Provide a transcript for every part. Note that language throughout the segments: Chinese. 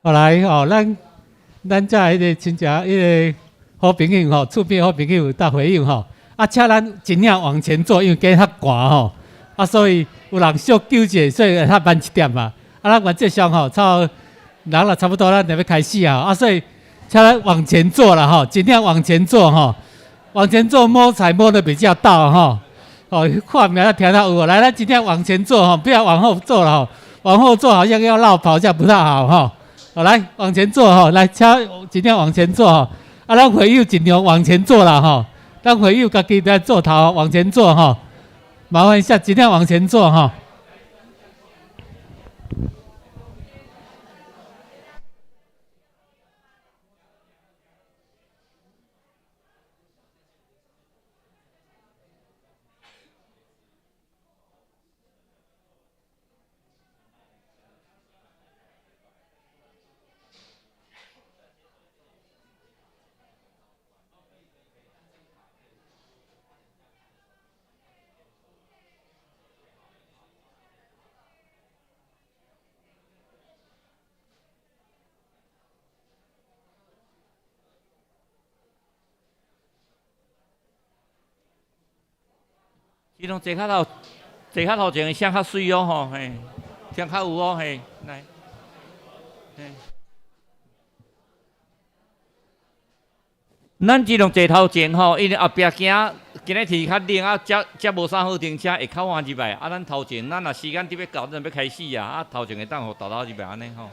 后来吼，咱遮迄个亲戚，迄个好朋友吼，厝边好朋友搭回应吼，啊，请咱尽量往前坐，因为街较寒吼，啊，所以有人小纠结，所以较慢一点嘛。啊，咱原则上吼，人了差不多，咱就要开始啊，啊，所以请咱往前坐了吼，尽量往前坐吼，往前坐摸彩摸的比较到吼。哦，画面要调到有，来，咱尽量往前坐哈，不要往后坐了哈，往后坐好像要绕跑，这样不太好哈。好，来往前坐哈，来，尽量往前坐哈。啊，咱回右尽量往前坐了哈，咱回右自己在坐头往前坐哈，麻烦一下，尽量往前坐哈。伊拢坐较头前，声较水哦吼，嘿，声较有哦，嘿，来，嘿。咱即种坐头前吼，因为后壁行，今日天较冷啊，遮无啥好停车，会较晚入来。啊，咱头前，咱若时间伫要到，咱要开始啊，啊头前会当互豆豆入来安尼吼。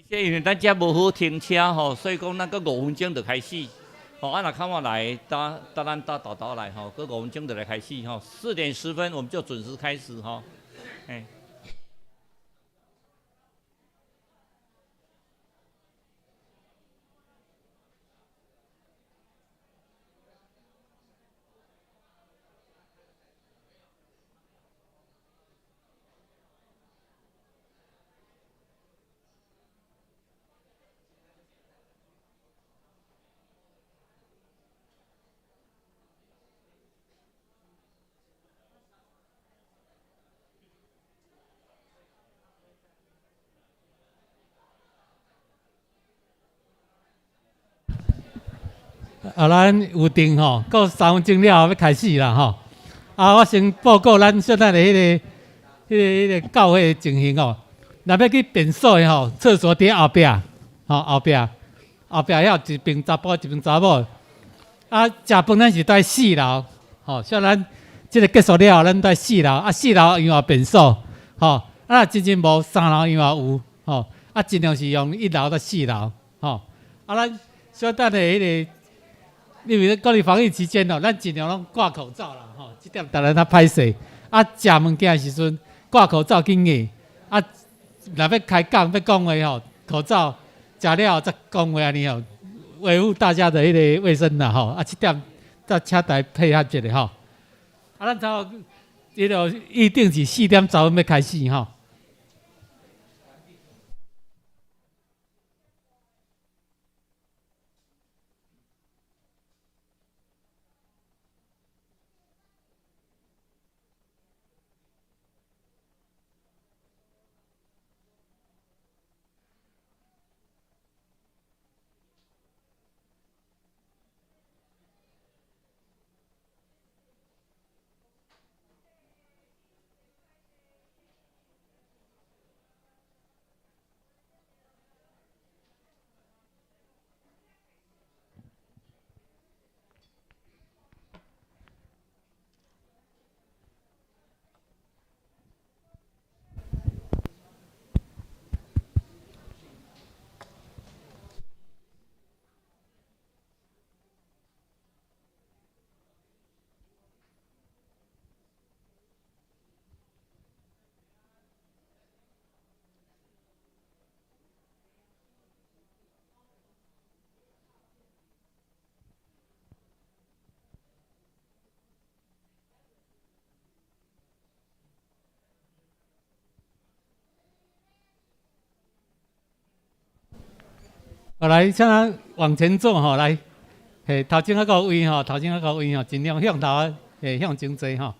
因为咱遮无好停车吼，所以讲咱个5分钟就开始。吼，啊，若看我来，咱豆豆来吼，个5分钟就来开始吼。4点10分我们就准时开始吼。哎。咱有定吼，过3分钟了后要开始啦吼。我先报告咱现在的迄个教会的情形吼。若要去便所的吼，厕所伫后壁，后壁遐一边查甫一边查某。食饭咱是在4楼，吼，像咱即个结束了后，咱在4楼，4楼因为便所，吼，真无3楼因为有，吼，尽量是用1楼到4楼，吼，咱小等的迄个。因为隔离防疫期间咱尽量拢挂口罩啦，吼，这点当然较歹势。食物件的时阵挂口罩紧个，若要开讲要讲话吼，口罩食了再讲话安尼吼，维护大家的迄个卫生啦，吼，这点再请大家配合一下吼。咱差不多这个预定是4点10分要开始吼。来，请咱往前走吼，来，头前那个位吼，尽量向头向前坐吼。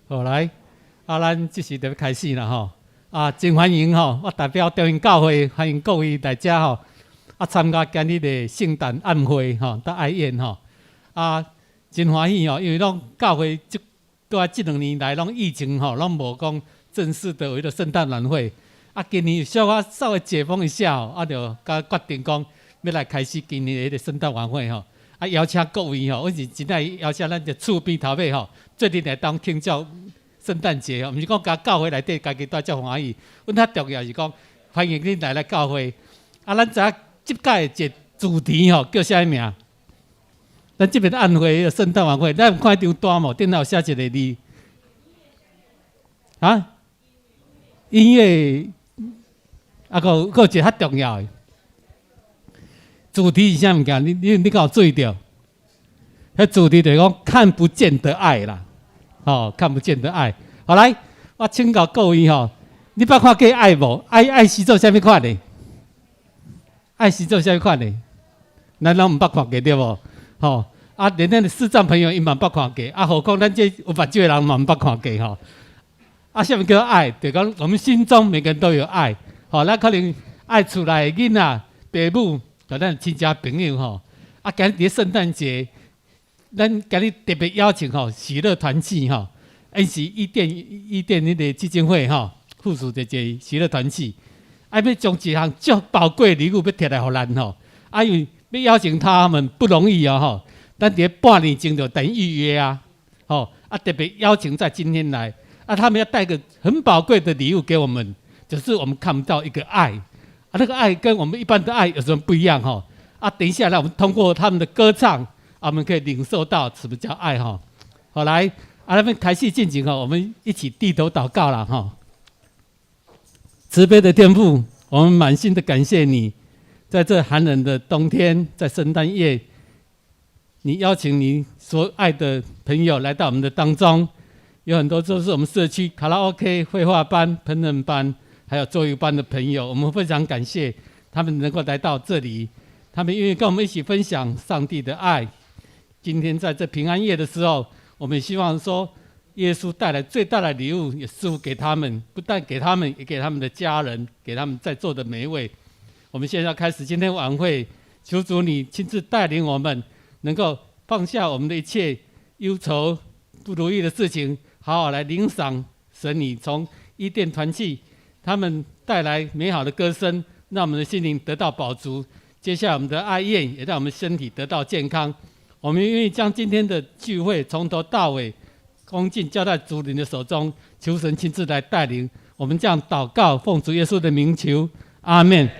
好来，咱即时就要开始啦吼。真欢迎吼！我代表中英教会欢迎各位来遮吼，参加今日的圣诞宴会吼，搭爱宴吼。真欢喜吼，因为拢教会即2年来拢疫情吼，拢无讲正式的有迄个圣诞晚会。今年稍微解封一下吼，就决定讲要来开始今年的迄个圣诞晚会吼。邀请各位吼，我是真爱邀请咱的厝边头尾吼，做阵来当庆祝圣诞节吼，毋是讲甲教会内底家己带遮欢喜，阮较重要是讲欢迎恁来教会。咱知影即届一主题吼叫啥物名？咱即边宴会圣诞晚会，咱有看张单无？顶头有写一个字，音乐，佫有一个较重要的主题是啥物件？你敢有注意到？迄主题就是讲看不见的爱啦。看不见的爱。好来，我请教各位吼，你捌看过爱无？爱是做啥物款的？爱是做啥物款的？咱拢毋捌看过对无？连咱的视障朋友伊嘛毋捌看过，何况咱这有目睭的人嘛毋捌看过吼。啥物叫爱？就讲我们心中每个人都有爱。咱可能爱厝内的囡仔、爸母，就咱亲戚朋友吼。今日圣诞节。咱今日特别邀请喜乐团契因是伊甸迄个基金会附属这个喜乐团契，要将一项足宝贵的礼物要摕来给咱吼，因为要邀请他们不容易哦吼，咱伫半年前就等预约啊，吼特别邀请在今天来，他们要带个很宝贵的礼物给我们，就是我们看不到一个爱，那个爱跟我们一般的爱有什么不一样吼？等一下，让我们通过他们的歌唱，我们可以领受到什么叫爱哈。好，来，那边台戏进行哈，我们一起低头祷告了哈。慈悲的天父，我们满心的感谢你，在这寒冷的冬天，在圣诞夜，你邀请你所爱的朋友来到我们的当中，有很多都是我们社区卡拉 OK、绘画班、烹饪班，还有桌游班的朋友，我们非常感谢他们能够来到这里，他们愿意跟我们一起分享上帝的爱。今天在这平安夜的时候，我们也希望说，耶稣带来最大的礼物，也似乎给他们，不但给他们，也给他们的家人，给他们在座的每一位。我们现在要开始今天晚会，求主你亲自带领我们，能够放下我们的一切忧愁、不如意的事情，好好来领赏神你从伊甸团契他们带来美好的歌声，让我们的心灵得到饱足。接下来我们的爱宴也让我们身体得到健康。我们愿意将今天的聚会从头到尾恭敬交在主您的手中，求神亲自来带领。我们这样祷告，奉主耶稣的名求，阿们。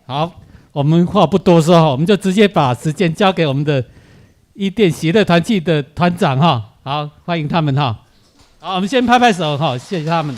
好，我们话不多说，我们就直接把时间交给我们的伊甸喜乐团契的团长哈。好，欢迎他们哈。好，我们先拍拍手哈，谢谢他们。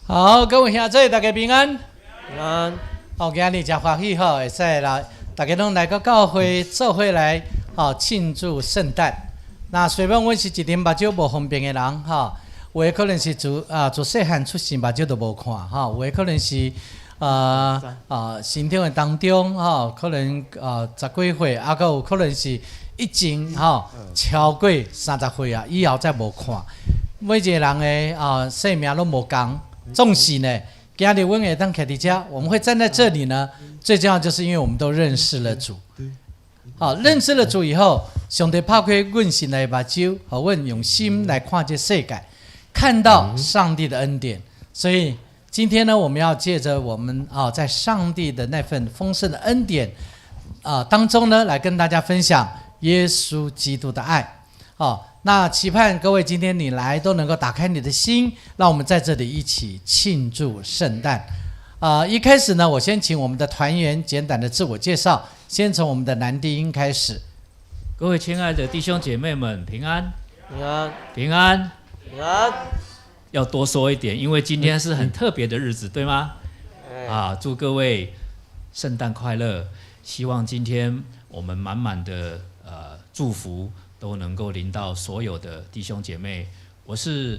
好，各位兄弟，大家平安。平安。今日真欢喜吼，会使来，大家拢来到教会做伙来，庆祝圣诞。那虽然阮是一点目睭无方便的人，有的可能是自细汉出生目睭都无看，有的可能是成长的当中，可能10几岁，还有可能是已经超过30岁啊，以后再无看。每一个人的生命都无同。重视呢，今日我们会当徛伫遮，我们会站在这里呢。最重要就是因为我们都认识了主，认识了主以后，上帝拍开阮心内目睭，互阮用心来看这世界，看到上帝的恩典。所以今天呢，我们要借着我们在上帝的那份丰盛的恩典当中呢，来跟大家分享耶稣基督的爱。那期盼各位今天你来都能够打开你的心，让我们在这里一起庆祝圣诞。一开始呢，我先请我们的团员简短的自我介绍，先从我们的男低音开始。各位亲爱的弟兄姐妹们，平安，平安，平安，平安。要多说一点，因为今天是很特别的日子，对吗？祝各位圣诞快乐！希望今天我们满满的祝福都能够临到所有的弟兄姐妹。我是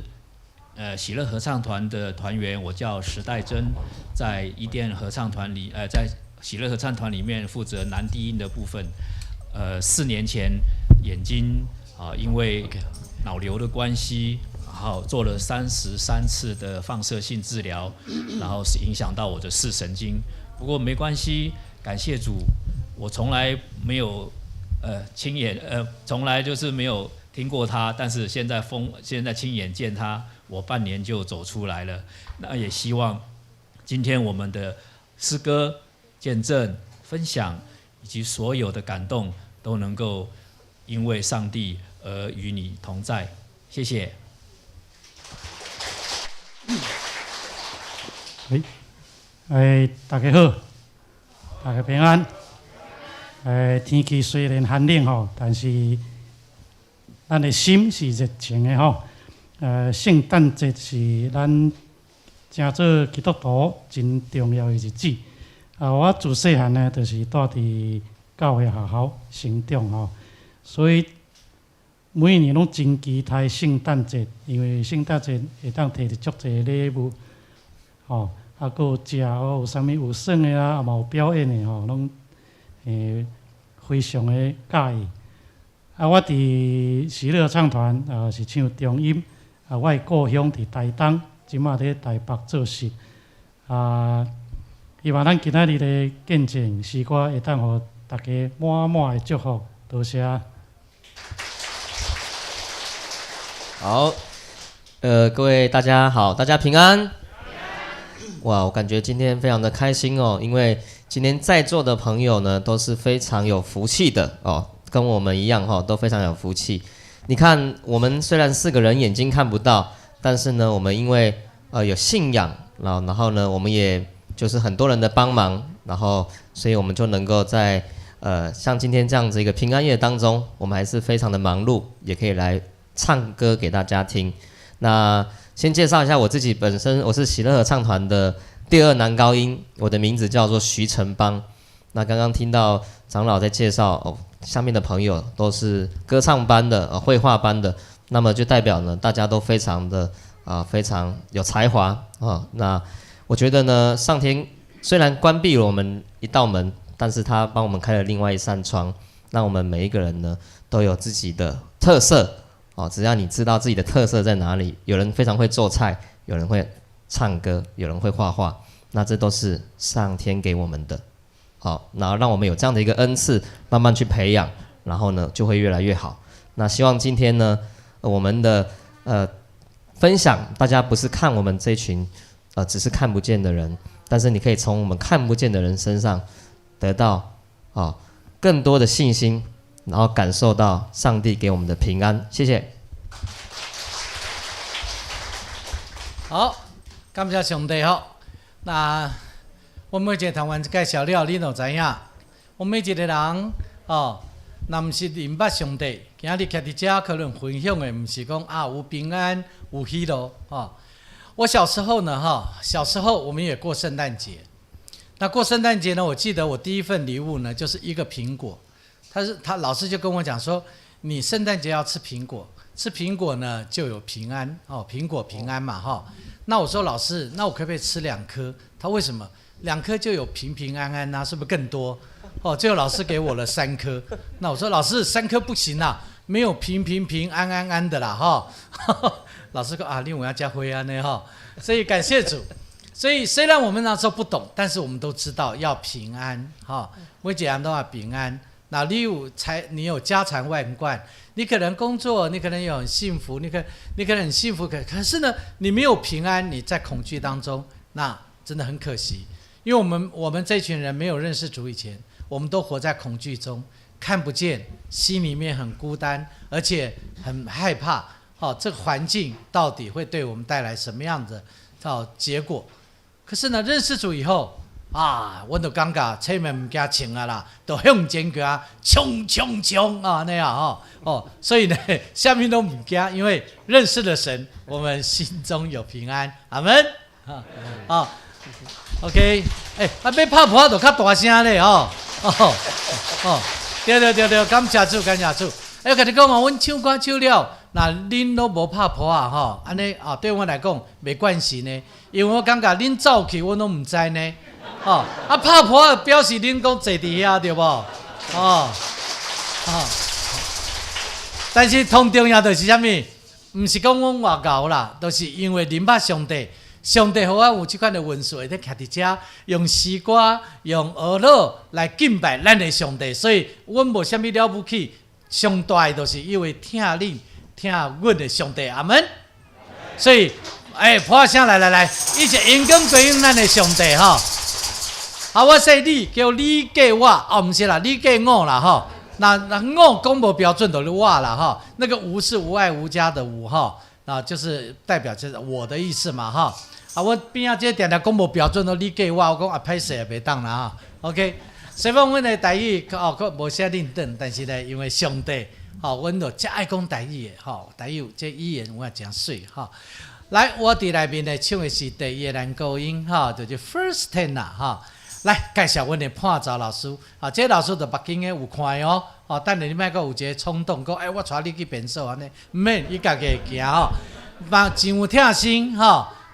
喜乐合唱团的团员，我叫石代珍，在伊甸合唱团里，在喜乐合唱团里面负责男低音的部分。4年前眼睛因为脑瘤的关系，然后做了33次的放射性治疗，然后是影响到我的视神经。不过没关系，感谢主，我从来没有亲眼从来就是没有听过他，但是现在亲眼见他，我半年就走出来了。那也希望今天我们的诗歌、见证、分享以及所有的感动，都能够因为上帝而与你同在。谢谢。大家好，大家平安。天气虽然寒冷吼，但是咱的心是热情的吼。圣诞节是咱正做基督徒真重要的日子。我自细汉呢，就是住伫教会学校成长吼，所以每年拢真期待圣诞节，因为圣诞节会当摕着足侪礼物吼。啊，佮有食哦，有啥物有耍的啊，也嘛有表演的吼，拢非常的介意。啊，我伫喜乐唱团是唱中音，啊，我的故乡伫台东，即马伫台北做事。啊，希望咱今仔日的见证诗歌会当互大家满满的祝福，多谢。好，各位大家好，大家平安。哇，我感觉今天非常的开心哦，因为今天在座的朋友呢都是非常有福气的哦，跟我们一样哈、哦，都非常有福气。你看，我们虽然4个人眼睛看不到，但是呢，我们因为有信仰，然后呢，我们也就是很多人的帮忙，然后所以我们就能够在像今天这样子一个平安夜当中，我们还是非常的忙碌，也可以来唱歌给大家听。那先介绍一下我自己本身，我是喜乐合唱团的第2男高音，我的名字叫做徐成邦。那刚刚听到长老在介绍哦，下面的朋友都是歌唱班的、绘画班的，那么就代表呢，大家都非常的非常有才华啊。那我觉得呢，上天虽然关闭了我们一道门，但是他帮我们开了另外一扇窗，让我们每一个人呢都有自己的特色。哦，只要你知道自己的特色在哪里，有人非常会做菜，有人会唱歌，有人会画画，那这都是上天给我们的。好，然后让我们有这样的一个恩赐，慢慢去培养，然后呢就会越来越好。那希望今天呢，我们的分享，大家不是看我们这群只是看不见的人，但是你可以从我们看不见的人身上得到更多的信心。然后感受到上帝给我们的平安，谢谢。好，感谢上帝吼。那我每一个团员介绍了，你就知影，我每一个人那毋是认捌上帝，今日徛伫遮可能分享的，毋是讲有平安有喜乐我小时候呢小时候我们也过圣诞节。那过圣诞节呢，我记得我第一份礼物呢就是一个苹果。他老师就跟我讲说，你圣诞节要吃苹果，吃苹果呢就有平安苹果平安嘛那我说老师，那我可不可以吃2颗？他为什么？2颗就有平平安安是不是更多？最后老师给我了3颗。那我说老师3颗不行啦，没有平平平安安安的啦老师说另外要加灰安呢所以感谢主。所以虽然我们那时候不懂，但是我们都知道要平安每一个人都要平安。那你有家财万贯，你可能工作，你可能有很幸福，你可能很幸福，可是呢，你没有平安，你在恐惧当中，那真的很可惜。因为我们这群人没有认识主以前，我们都活在恐惧中，看不见，心里面很孤单，而且很害怕。这个环境到底会对我们带来什么样的结果？可是呢，认识主以后。我就感觉出门唔惊穿啦，就向前行，冲冲冲那样所以呢，下面都唔惊，因为认识了神，我们心中有平安。阿门。OK， 要拍破就较大声咧对，感谢主，感谢主。我跟你讲阮唱歌唱了，那恁都无拍破安尼对我来讲没关系呢，因为我感觉恁走去我都唔知呢。拍破表示恁讲坐伫遐对无？但是同重要就是啥物？毋是讲阮外教啦，都是因为认捌上帝，上帝互我有即款的运势，会得徛伫遮，用诗歌、用儿乐来敬拜咱的上帝，所以阮无啥物了不起，上大的就是因为听恁听阮的上帝，阿门。所以破声来，一起荣光归于咱的上帝我说你叫你给我不是啦，你给我啦那我讲无标准就是我啦那个无是无爱无家的无就是代表就是我的意思嘛我边仔这定定讲无标准都你给我讲歹势也袂当啦OK， 虽然阮的台语无啥认真，但是呢，因为上帝阮就真爱讲台语的台语这语言我也真水来，我伫内面呢唱的是第1男高音就是 First Tenor 来介绍阮的判照老师这老师就目镜的有看等下你莫阁有一个冲动讲我带你去变数安尼，毋免伊家己会行真有疼心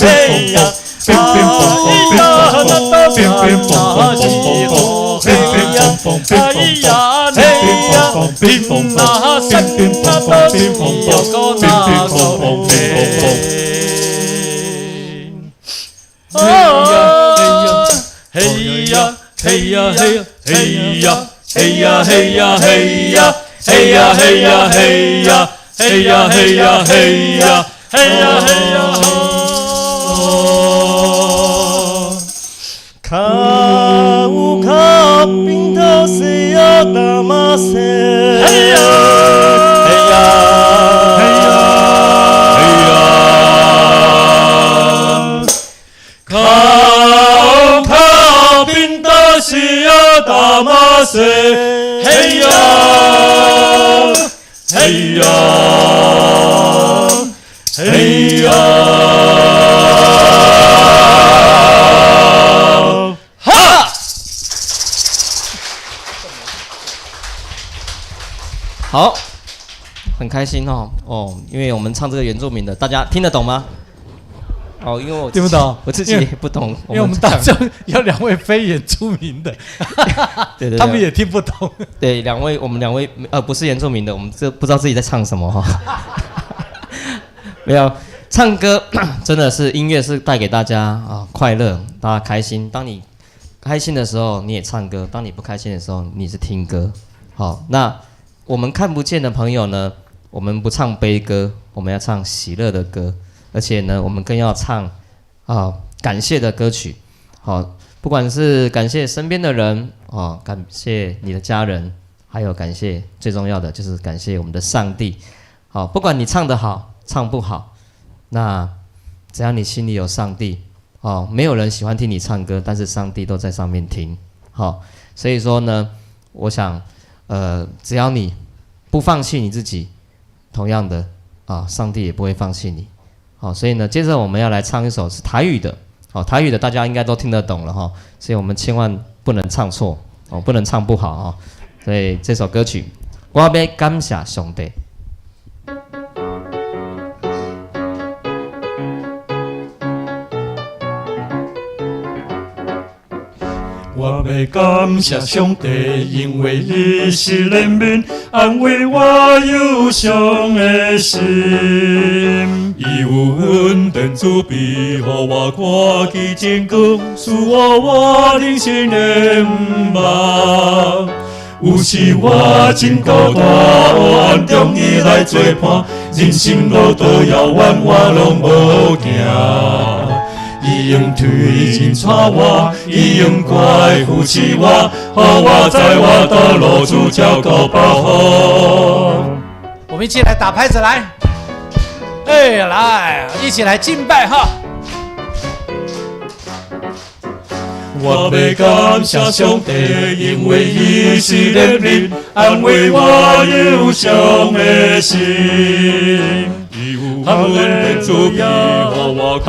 嘿呀，哎呀，那都是那是哦嘿呀，哎呀，嘿乒乓那山那都是有个那个嘿呀嘿呀嘿呀嘿呀嘿呀嘿呀嘿呀嘿呀嘿呀嘿呀嘿呀嘿呀嘿呀嘿呀嘿呀卡乌卡冰头西呀达玛塞嘿呀嘿呀嘿呀嘿呀卡乌卡冰头西呀达玛塞嘿呀嘿呀嘿呀好，很开心哦因为我们唱这个原住民的，大家听得懂吗？哦，因为我听不懂，我自己也不懂，因为我们当中有2位非原住民的，对对对，他们也听不懂。对，我们两位不是原住民的，我们这不知道自己在唱什么哈。没有，唱歌真的是音乐是带给大家快乐，大家开心。当你开心的时候，你也唱歌；当你不开心的时候，你是听歌。好，那我们看不见的朋友呢，我们不唱悲歌，我们要唱喜乐的歌，而且呢，我们更要唱感谢的歌曲。好，不管是感谢身边的人感谢你的家人，还有感谢最重要的就是感谢我们的上帝。好，不管你唱得好，唱不好，那只要你心里有上帝，没有人喜欢听你唱歌，但是上帝都在上面听。好，所以说呢，我想。只要你不放弃你自己，同样的上帝也不会放弃你。好，所以呢，接着我们要来唱一首是台语的。好，台语的大家应该都听得懂了哈，所以我们千万不能唱错不能唱不好所以这首歌曲，我要感谢上帝。我要感谢上帝，因为伊是怜悯，安慰我忧伤的心。伊有恩典慈悲，予我看见真光，赐我人生的梦。有时我真孤单，黑暗中伊来作伴，人生路途遥远，我拢无行。伊用推进带我，伊用爱扶持我，予我在我道路主角高保护。我们一起来打拍子来，来一起来敬拜哈！我要感谢上帝，因为伊是怜悯，安慰我忧伤的心。恩典慈悲，予我看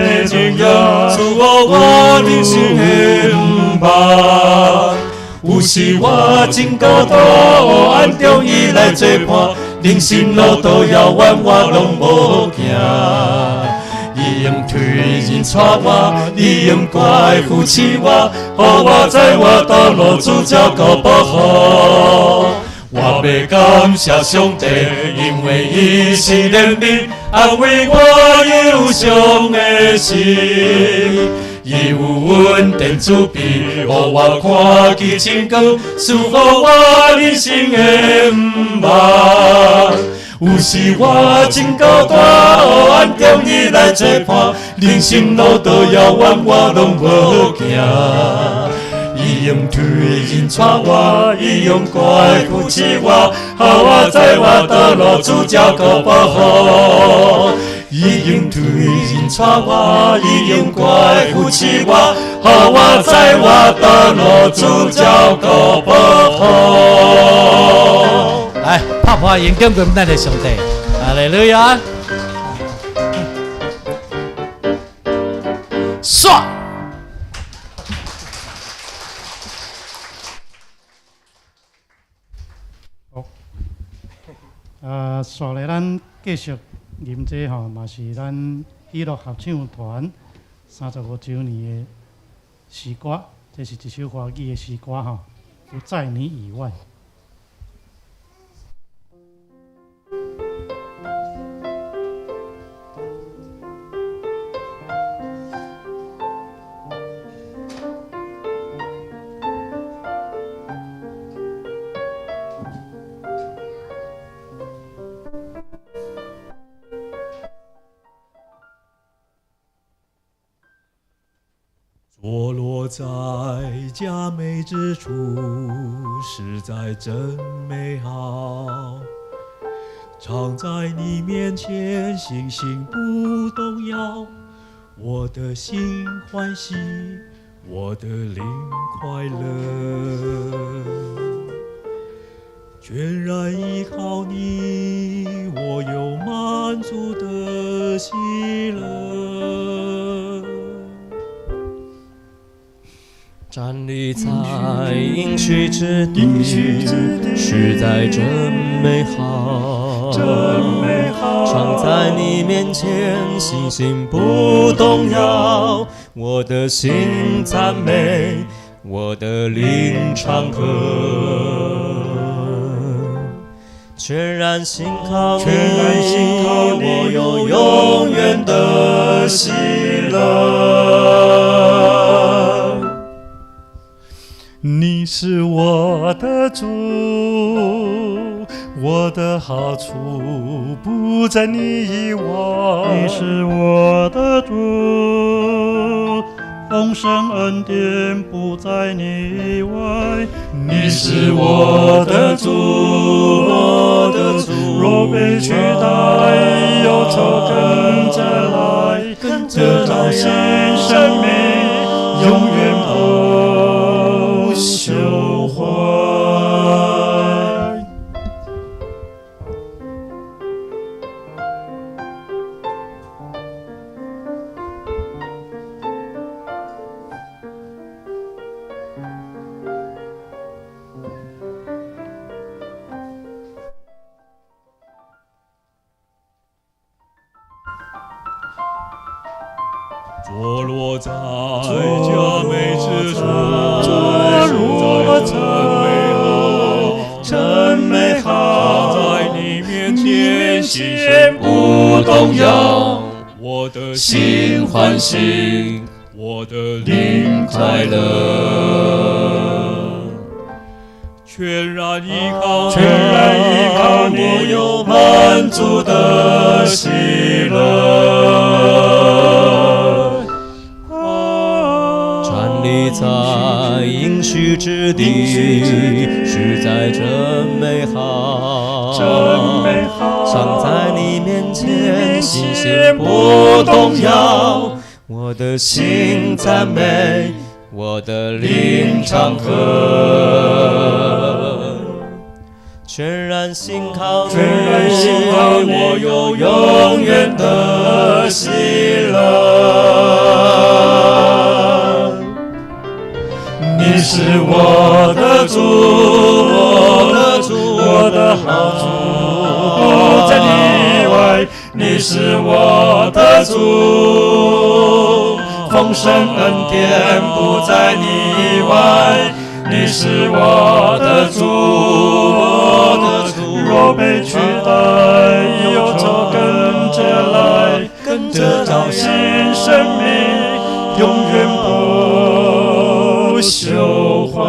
见真光，赐我人生的梦。有时我真孤单，黑暗中伊来作伴，人生路途遥远，我拢无行。伊用推进带我，伊用爱扶持我，予我在我道路主角高保护。我要感谢上帝，因为伊是怜悯，安慰我忧伤的心。伊有恩典慈悲，予我看见真光，赐予我人生的梦。有时我真孤单，黑暗中伊来作伴，人生路途遥远，我拢无行。伊用推进带我，伊用爱扶持我，予我在我道路主角高保护。伊用推进带我，伊用爱扶持我，予我在我道路主角高保护。来，拍拍眼睛给咱的上帝，哈利路亚！唰！刷来咱继续吟这嘛是咱喜乐合唱团35周年的诗歌，这是一首华语的诗歌不在你以外。坐落在佳美之处，实在真美好。常在你面前，星星不动摇。我的心欢喜，我的灵快乐。全然依靠你，我有满足的喜乐。站立在应许之地，实在真美好，真美好。常在你面前，星星不动摇。我的心赞美，我的灵唱和，全然信靠你，我有永远的喜乐。你是我的主，我的好处不在你以外。你是我的主，丰盛恩典不在你以外。你是我的主，我的主，若被取代，忧愁跟着来，得到新生命，永远不朽坏。坐落在佳美之处，坐落在真美好，在你面前，心弦不动摇。我的心欢喜，我的灵快乐。全然依靠你，我有满足的喜乐。站立在应许之地，实在真美好，常在你面前，星星不动摇。我的心赞美，我的灵唱和，全然信靠你，我有永远的喜乐。你是我的主，我的好处不在你以外。你是我的主，丰盛恩典不在你以外。你是我的主，若被取代，忧愁跟着来，得到新生命，永远不朽坏。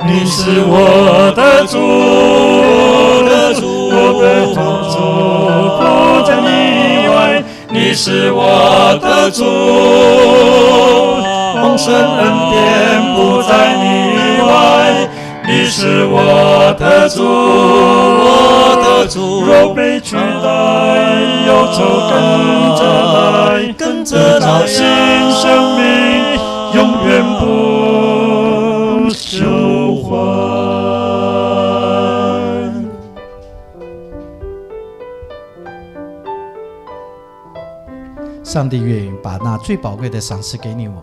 你是我的主，我被放逐不在你以外。你是我的主，丰盛恩典不在你以外。你是我的主，若被取代，忧愁跟着来，得到新生命，永远不朽坏。上帝愿意把那最宝贵的赏赐给你我，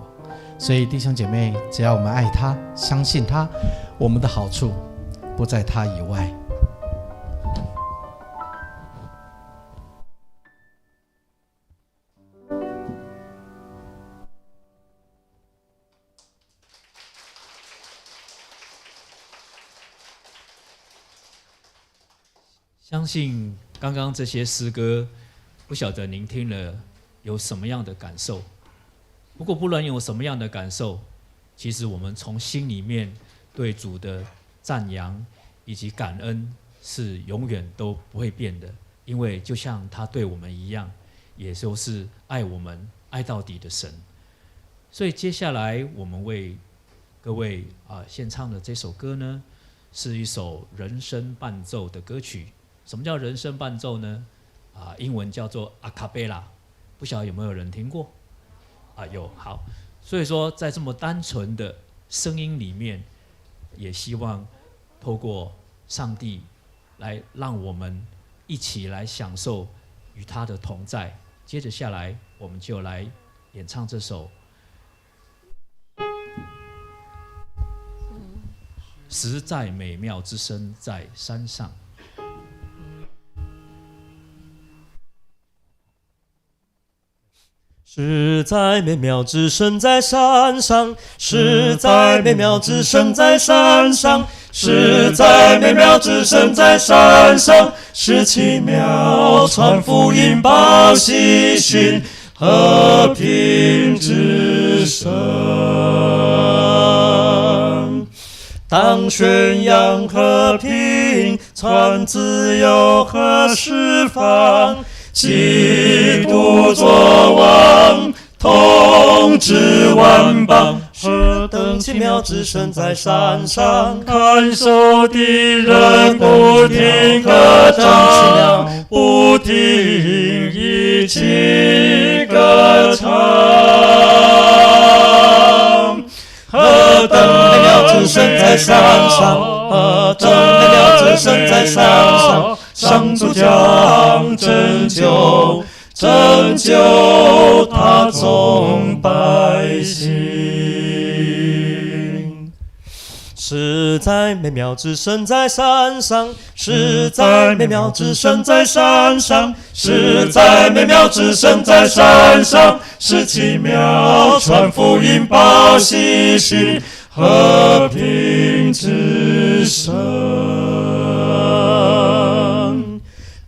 所以弟兄姐妹，只要我们爱他，相信他，我们的好处不在他以外。相信刚刚这些诗歌，不晓得您听了有什么样的感受。不过不论有什么样的感受，其实我们从心里面对主的赞扬以及感恩是永远都不会变的，因为就像他对我们一样，也就是爱我们爱到底的神。所以接下来我们为各位献唱的这首歌呢，是一首人声伴奏的歌曲。什么叫人声伴奏呢？英文叫做 a cappella， 不晓得有没有人听过？有，好。所以说，在这么单纯的声音里面，也希望透过上帝来让我们一起来享受与他的同在。接着下来，我们就来演唱这首实在美妙之声在山上。实在美妙之声在山上，实在美妙之声在山上，实在美妙之声在山上，是奇妙传福音报喜讯和平之声。当宣扬和平，传自由和释放，基督作王，统治万邦。何等奇妙之声在山上，看守的人不停歌唱，不停一起歌唱。何等美妙之声在山上，何等美妙之声在山上，上主将拯救他众百姓。实在美妙之声在山上，实在美妙之声在山上，实在美妙之声在山上，是奇妙传福音报喜讯和平之声。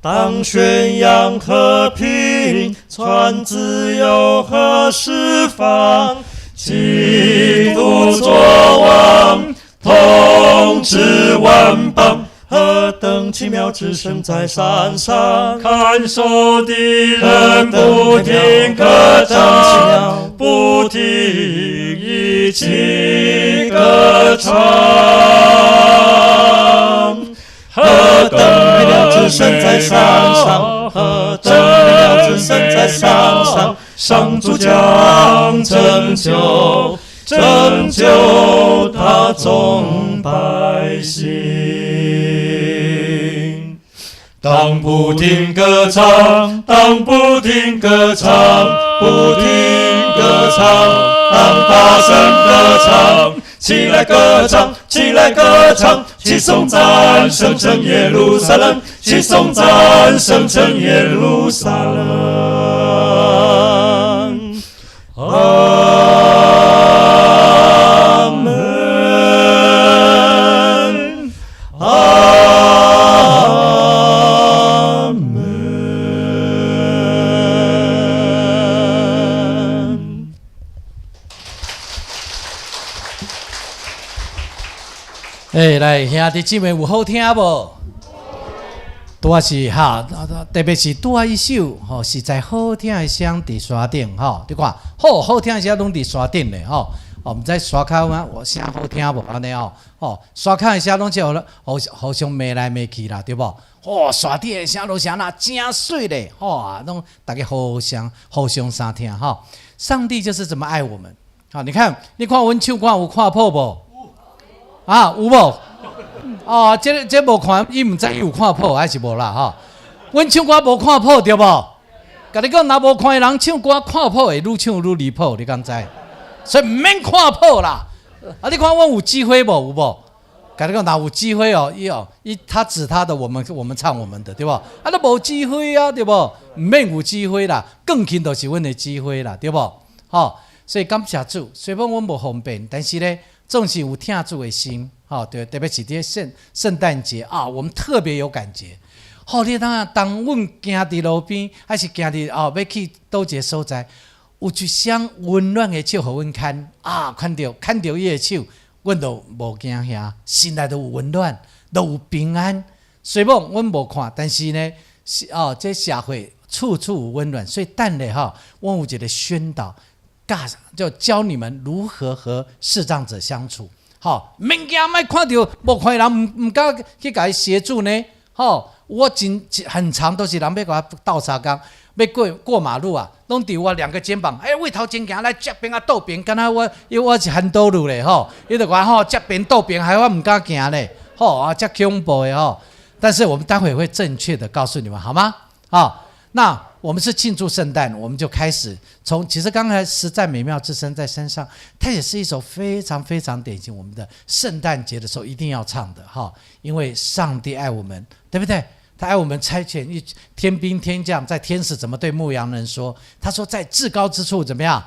当宣扬和平，传自由和释放，基督作王，统治万邦。何等奇妙之声在山上，看守的人不停歌唱，不停一起歌唱。何等美妙之声在山上，何等美妙之声在山上，上主将拯救他众百姓。当不停歌唱，当不停歌唱，不停歌唱，当大声歌唱，起来歌唱，起来歌唱，齐颂赞圣城耶路撒冷，齐颂赞圣城耶路撒冷。阿门。阿门。来，兄弟姊妹有好听无？拄啊是哈，特别是拄啊一首吼，实在好听的声伫山顶吼，你看好听的声拢伫山顶咧吼。毋知山骹我声好听无安尼吼？山骹的声拢只互相骂来骂去啦，对无？山顶的声拢是安那真水咧，拢大家互相相听吼。上帝就是这么爱我们。好，你看阮唱歌有看破无？有无？这无看，伊毋知伊有看破还是无啦吼。阮唱歌无看破对无？甲你讲，若无看的人唱歌看破会愈唱愈离谱，你敢知？所以毋免看破啦。你看阮有机会无？有无？甲你讲，若有机会他指他的，我们唱我们的，对无？都无机会啊，对无？毋免有机会啦，更近就是阮的机会啦，对无？所以感谢主，虽然阮无方便，但是呢，总是有听主的心。对，特别是这些圣诞节我们特别有感觉。好，你当阮行伫路边，还是行伫要去倒一个所在，有一双温暖的手，互阮牵啊，牵着伊的手，阮就无惊遐，心内都有温暖，都有平安。虽然阮无看，但是呢，这社会处处有温暖，所以等咧阮有一个宣导，就教你们如何和视障者相处。免惊，莫看到无看人，唔敢去甲伊协助呢。我很长都是人要甲我倒沙缸，要过马路啊，拢伫我2个肩膀，为头前行来接边啊倒边，敢若我是hand道路咧伊就讲接边倒边，害我唔敢行咧，这恐怖的但是我们待会会正确的告诉你们，好吗？那我们是庆祝圣诞，我们就开始其实刚才实在美妙之声在山上，它也是一首非常非常典型我们的圣诞节的时候一定要唱的因为上帝爱我们，对不对？他爱我们，差遣天兵天将，在天使怎么对牧羊人说？他说在至高之处怎么样？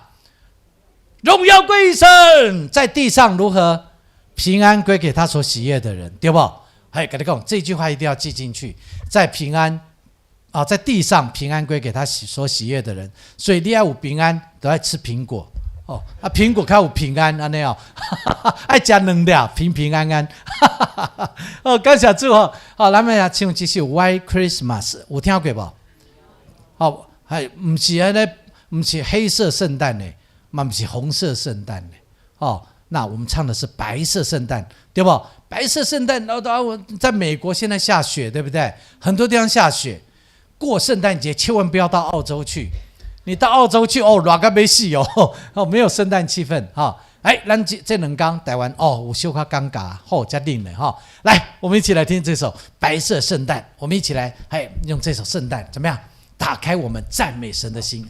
荣耀归于神，在地上如何？平安归给他所喜悦的人，对不？跟你讲，这句话一定要记进去，在平安在地上平安归给他所喜悦的人，所以你要有平安，都要吃苹果苹果较有平安安尼爱吃2粒，平平安安感谢主咱们也唱这首 White Christmas， 有听过无？不是那个，不是黑色圣诞呢，嘛不是红色圣诞呢那我们唱的是白色圣诞，对不？白色圣诞，在美国现在下雪，对不对？很多地方下雪。过圣诞节千万不要到澳洲去，你到澳洲去热到要死没有圣诞气氛咱这2天台湾有小可尴尬才冷了来，我们一起来听这首《白色圣诞》，我们一起来用这首圣诞怎么样？打开我们赞美神的心。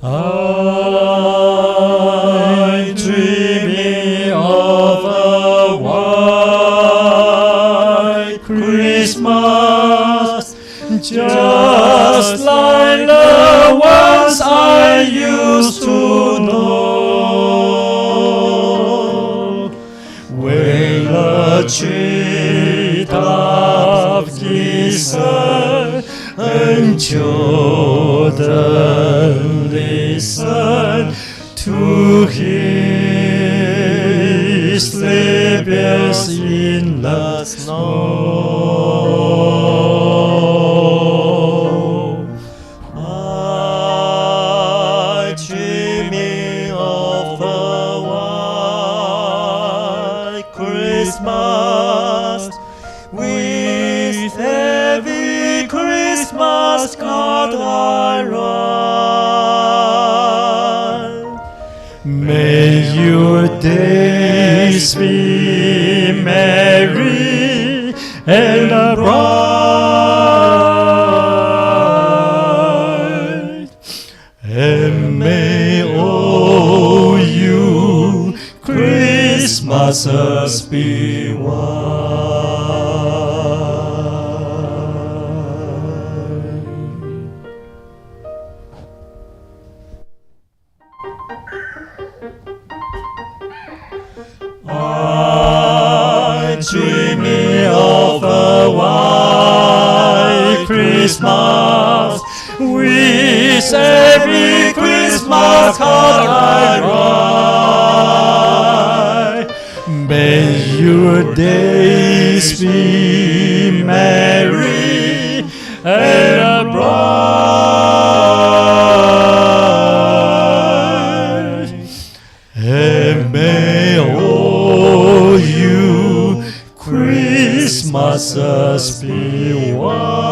I'm dreaming of a white Christmas, just like the ones I used to know. When the treetops glisten and children listen to his sleigh in the snow. I'm dreaming of a white Christmas, with every Christmas card I write. May your days be merry and bright, and may all you Christmases be white. I'm dreaming of a white Christmas, with every Christmas card I write. May your days be merry and bright, and may all you Christmases be white.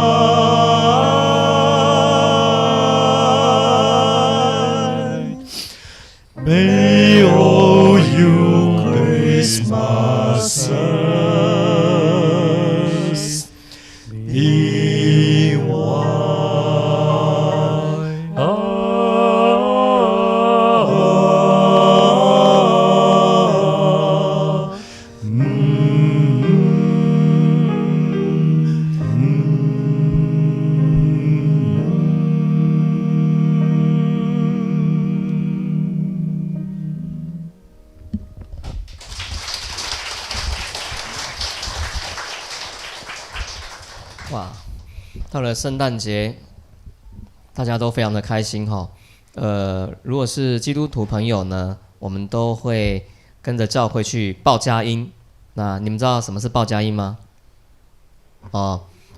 May all you Christmases be white. 到了圣诞节，大家都非常的开心哈。如果是基督徒朋友呢，我们都会跟着教会去报佳音。那你们知道什么是报佳音吗？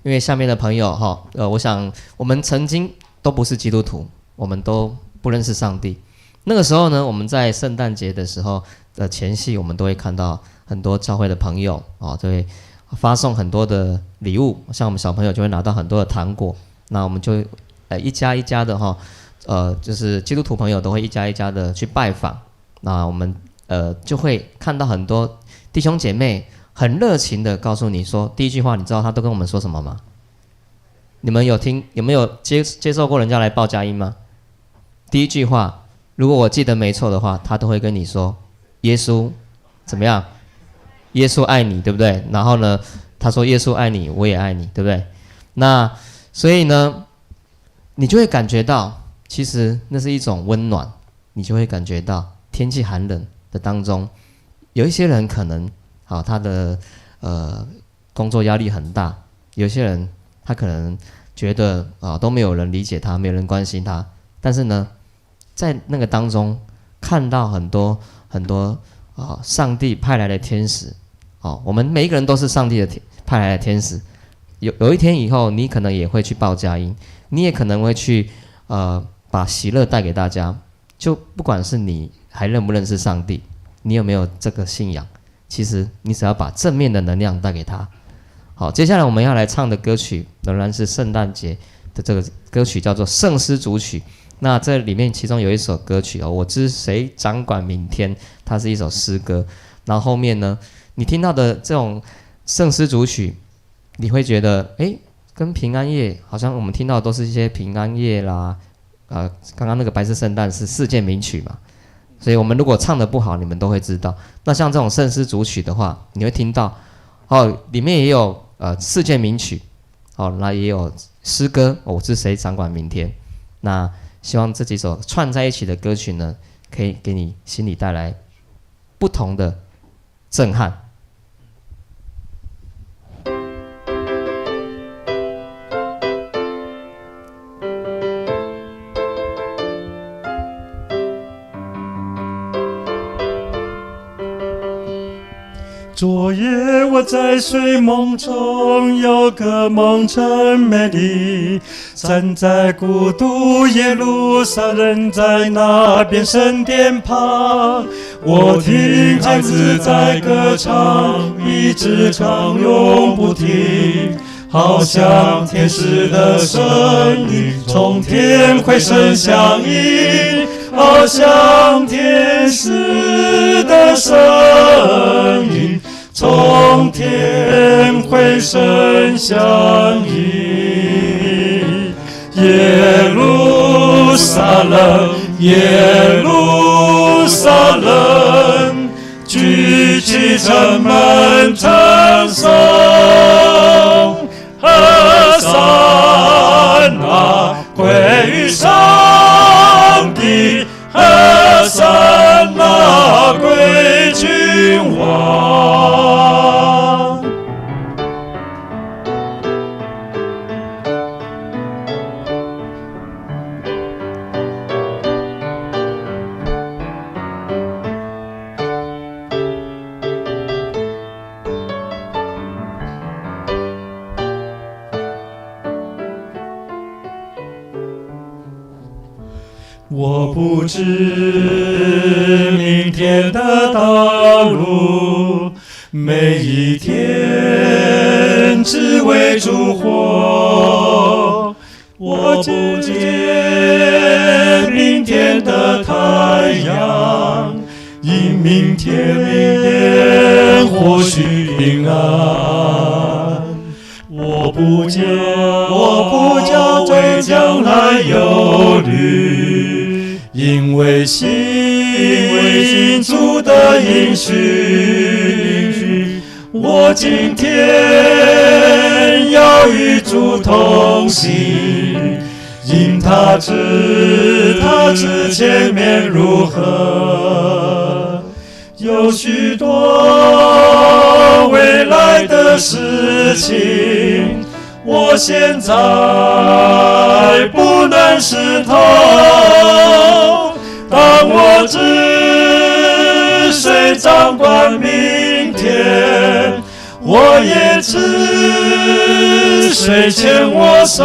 因为下面的朋友哈，我想我们曾经都不是基督徒，我们都不认识上帝。那个时候呢，我们在圣诞节的时候的前夕，我们都会看到很多教会的朋友就会发送很多的礼物，像我们小朋友就会拿到很多的糖果，那我们就一家一家的就是基督徒朋友都会一家一家的去拜访，那我们就会看到很多弟兄姐妹很热情的告诉你说，第一句话你知道他都跟我们说什么吗？你们有没有接受过人家来报佳音吗？第一句话，如果我记得没错的话，他都会跟你说耶稣怎么样？耶稣爱你，对不对？然后呢，他说耶稣爱你，我也爱你，对不对？那所以呢，你就会感觉到，其实那是一种温暖，你就会感觉到天气寒冷的当中，有一些人可能他的工作压力很大，有些人他可能觉得都没有人理解他，没有人关心他，但是呢，在那个当中看到很多上帝派来的天使，我们每一个人都是上帝的派来的天使。有一天以后，你可能也会去报佳音，你也可能会去把喜乐带给大家。就不管是你还认不认识上帝，你有没有这个信仰，其实你只要把正面的能量带给他。好，接下来我们要来唱的歌曲仍然是圣诞节的这个歌曲，叫做《圣诗组曲》。那这里面其中有一首歌曲我知谁掌管明天，它是一首诗歌。然后后面呢，你听到的这种圣诗组曲，你会觉得跟平安夜好像我们听到的都是一些平安夜啦，刚刚那个白色圣诞是世界名曲嘛，所以我们如果唱得不好，你们都会知道。那像这种圣诗组曲的话，你会听到里面也有世界名曲，那也有诗歌，我知谁掌管明天。那希望这几首串在一起的歌曲呢，可以给你心里带来不同的震撼。昨夜我在睡梦中，有个梦真美丽，站在古都耶路撒冷，在那边圣殿旁，我听孩子在歌唱，一直唱永不停，好像天使的声音从天回声响应，好像天使的声音从天回声响应。耶路撒冷，耶路撒冷，举起城门称颂，和散那归于上帝，和散那归君王。我不知明天的道路，每一天只为烛火。我不见明天的太阳，因明天或许平安。我不叫为将来忧虑，因为信主的应许，我今天要与主同行，因他知前面如何，有许多未来的事情，我现在不能湿透，但我知谁掌管明天，我也知谁牵我手。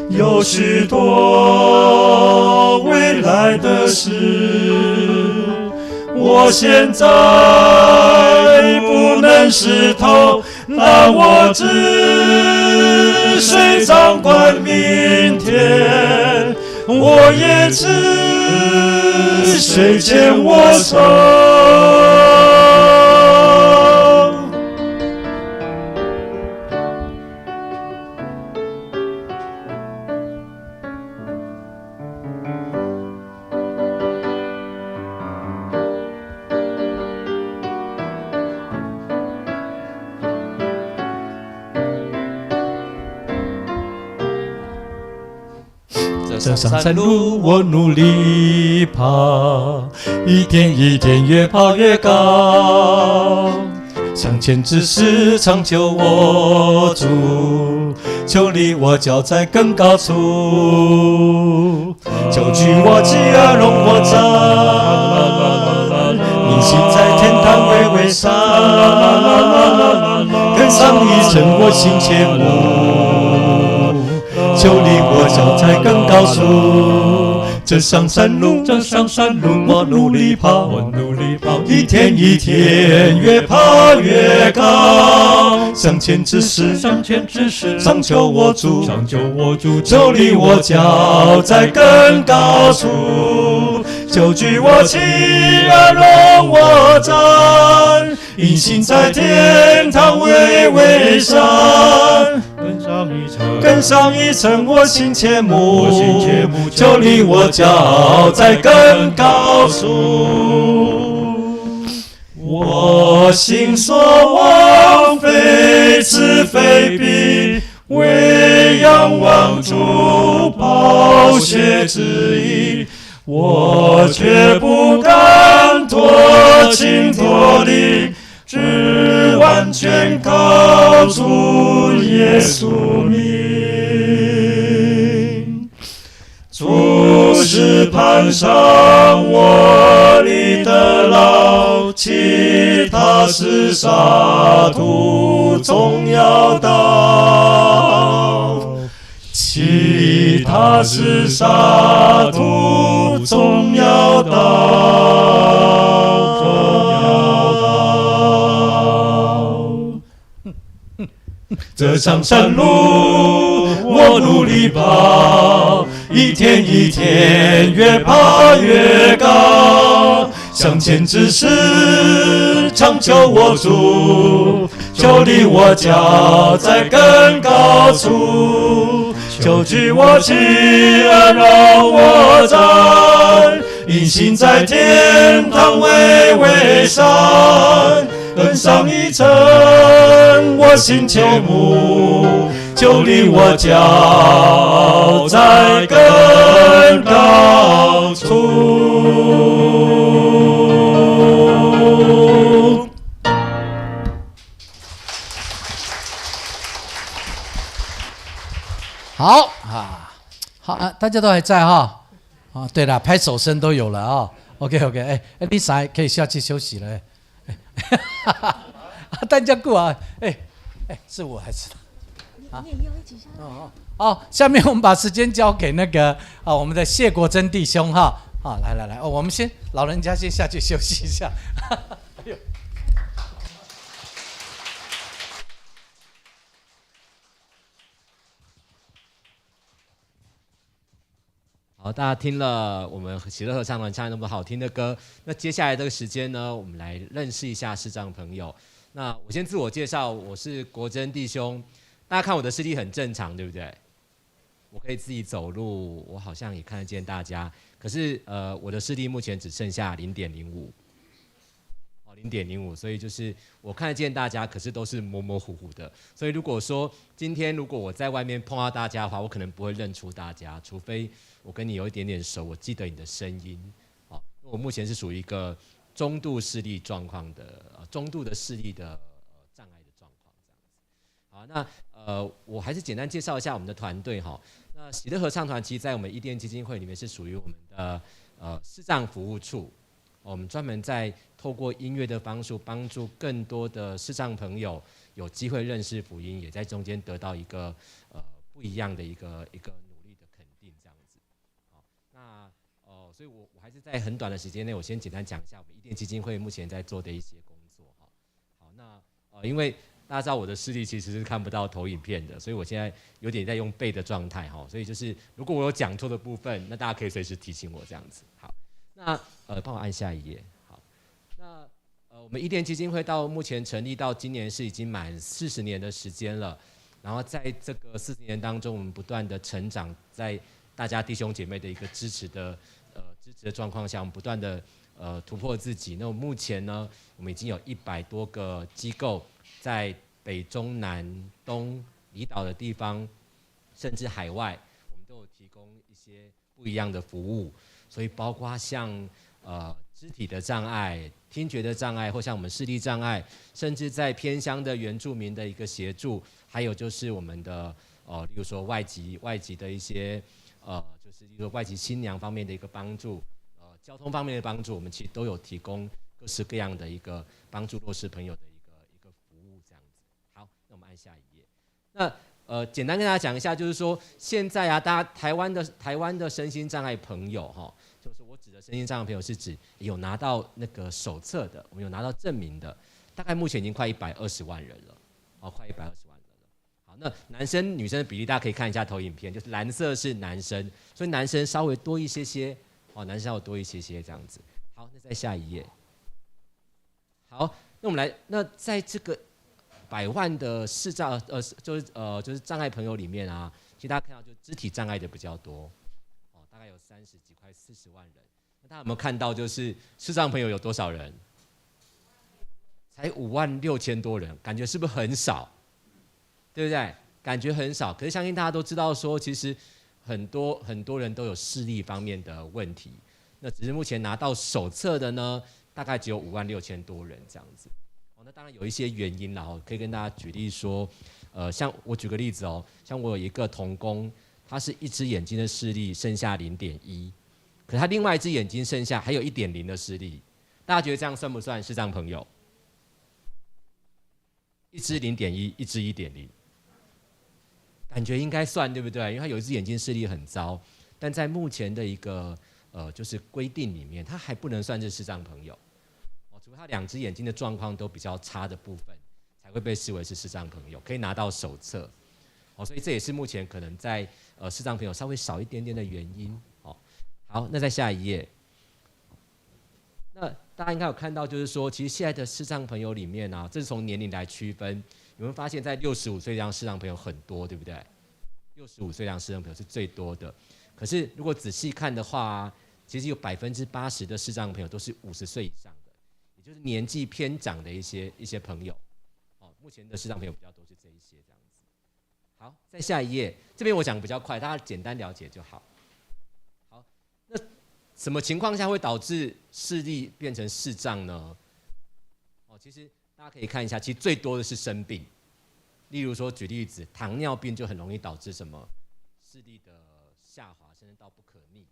有许多未来的事，我现在不能识透，但我知谁掌管明天，我也知谁牵我手。这上山路我努力爬，一天一天越爬越高，向前只是长久握住，求离我脚在更高处，求取我饥饿容我沾，隐形在天堂巍巍上，更上一层我心切慕，求离我脚在更高处，这上山路，我努力跑，一天一天越爬越高，向前只是长久握住，求离我脚在更高处，求举我起而容我站，隐形在天堂巍巍上，更上一层我心切慕，求离我脚在更高处。我心所望非此非彼，唯仰望主宝血之意，我却不敢脱情脱离，只完全靠主耶稣名。主是攀上我里的牢，其他是沙土总要倒，其他是沙土总要倒。这上山路我努力跑，一天一天越爬越高，向前只是长久握住，求离我脚在更高处，求举我起而容我站，隐形在天堂巍巍上，更上一层我心切慕，求离我脚在更高处。好啊，好啊，大家都还在哈。啊，对了，拍手声都有了啊。OK， 哎，你啥可以下去休息了？大家顾啊，是我还是他？你也要一起下。哦，下面我们把时间交给那个我们的谢国珍弟兄哈。来，我们先老人家先下去休息一下。好，大家听了我们喜乐合唱团唱那么好听的歌，那接下来这个时间呢，我们来认识一下视障朋友。那我先自我介绍，我是国珍弟兄。大家看我的视力很正常，对不对？我可以自己走路，我好像也看得见大家。可是我的视力目前只剩下0.05，0.05，所以就是我看得见大家，可是都是模模糊糊的。所以如果说今天如果我在外面碰到大家的话，我可能不会认出大家，除非我跟你有一点点熟，我记得你的声音。我目前是属于一个中度视力状况的中度的视力的障碍的状好，那我还是简单介绍一下我们的团队哈。那喜乐合唱团其实在我们伊甸基金会里面是属于我们的视障服务处，我们专门在透过音乐的帮助更多的视障朋友有机会认识福音，也在中间得到一个不一样的一个努力的肯定这样子。好，那所以我还是在很短的时间内，我先简单讲一下我们伊甸基金会目前在做的一些工作哈。好，那因为大家知道我的视力其实是看不到投影片的，所以我现在有点在用背的状态哈，所以就是如果我有讲错的部分，那大家可以随时提醒我这样子。好，那帮我按下一页。好，那我们伊甸基金会到目前成立到今年是已经满40年的时间了，然后在这个40年当中，我们不断的成长，在大家弟兄姐妹的一个支持的状况下，我们不断的突破自己。那目前呢，我们已经有100多个机构。在北中南东离岛的地方，甚至海外，我们都有提供一些不一样的服务。所以包括像肢体的障碍、听觉的障碍，或像我们视力障碍，甚至在偏乡的原住民的一个协助，还有就是我们的例如说外籍的一些就是例如说外籍新娘方面的一个帮助，交通方面的帮助，我们其实都有提供各式各样的一个帮助弱势朋友的一个服务这样子。好，那我们按下一页。那简单跟大家讲一下，就是说现在啊，大家台湾的身心障碍朋友哈，就是我指的身心障碍朋友是指有拿到那个手册的，我们有拿到证明的，大概目前已经快120万人了，快120万人了。好，那男生女生的比例大家可以看一下投影片，就是蓝色是男生，所以男生稍微多一些些，男生稍微多一些些这样子。好，那再下一页。好，那我们来，那在这个100万的视障就是障碍朋友里面啊，其实大家看到就肢体障碍的比较多，大概有30几快40万人。那大家有没有看到就是视障朋友有多少人？才56000多人，感觉是不是很少？对不对？感觉很少，可是相信大家都知道说，其实很多人都有视力方面的问题。那只是目前拿到手册的呢，大概只有56000多人这样子。那当然有一些原因啦，可以跟大家举例说，像我举个例子像我有一个同工，他是一只眼睛的视力剩下0.1，可他另外一只眼睛剩下还有1.0的视力，大家觉得这样算不算视障朋友？一只0.1，一只1.0，感觉应该算对不对？因为他有一只眼睛视力很糟，但在目前的一个就是规定里面，他还不能算是视障朋友。除非他2只眼睛的状况都比较差的部分，才会被视为是视障朋友，可以拿到手册。所以这也是目前可能在视障朋友稍微少一点点的原因。好，那再下一页。那大家应该有看到，就是说，其实现在的视障朋友里面啊，这是从年龄来区分，你们发现在65岁这样视障朋友很多，对不对？65岁这样视障朋友是最多的。可是如果仔细看的话，其实有80%的视障朋友都是50岁以上的。就是年纪偏长的一些朋友，目前的视障朋友比较多是这一些这样子。好，再下一页，这边我讲比较快，大家简单了解就好。好，那什么情况下会导致视力变成视障呢？其实大家可以看一下，其实最多的是生病，例如说举例子，糖尿病就很容易导致什么视力的下滑，甚至到不可逆。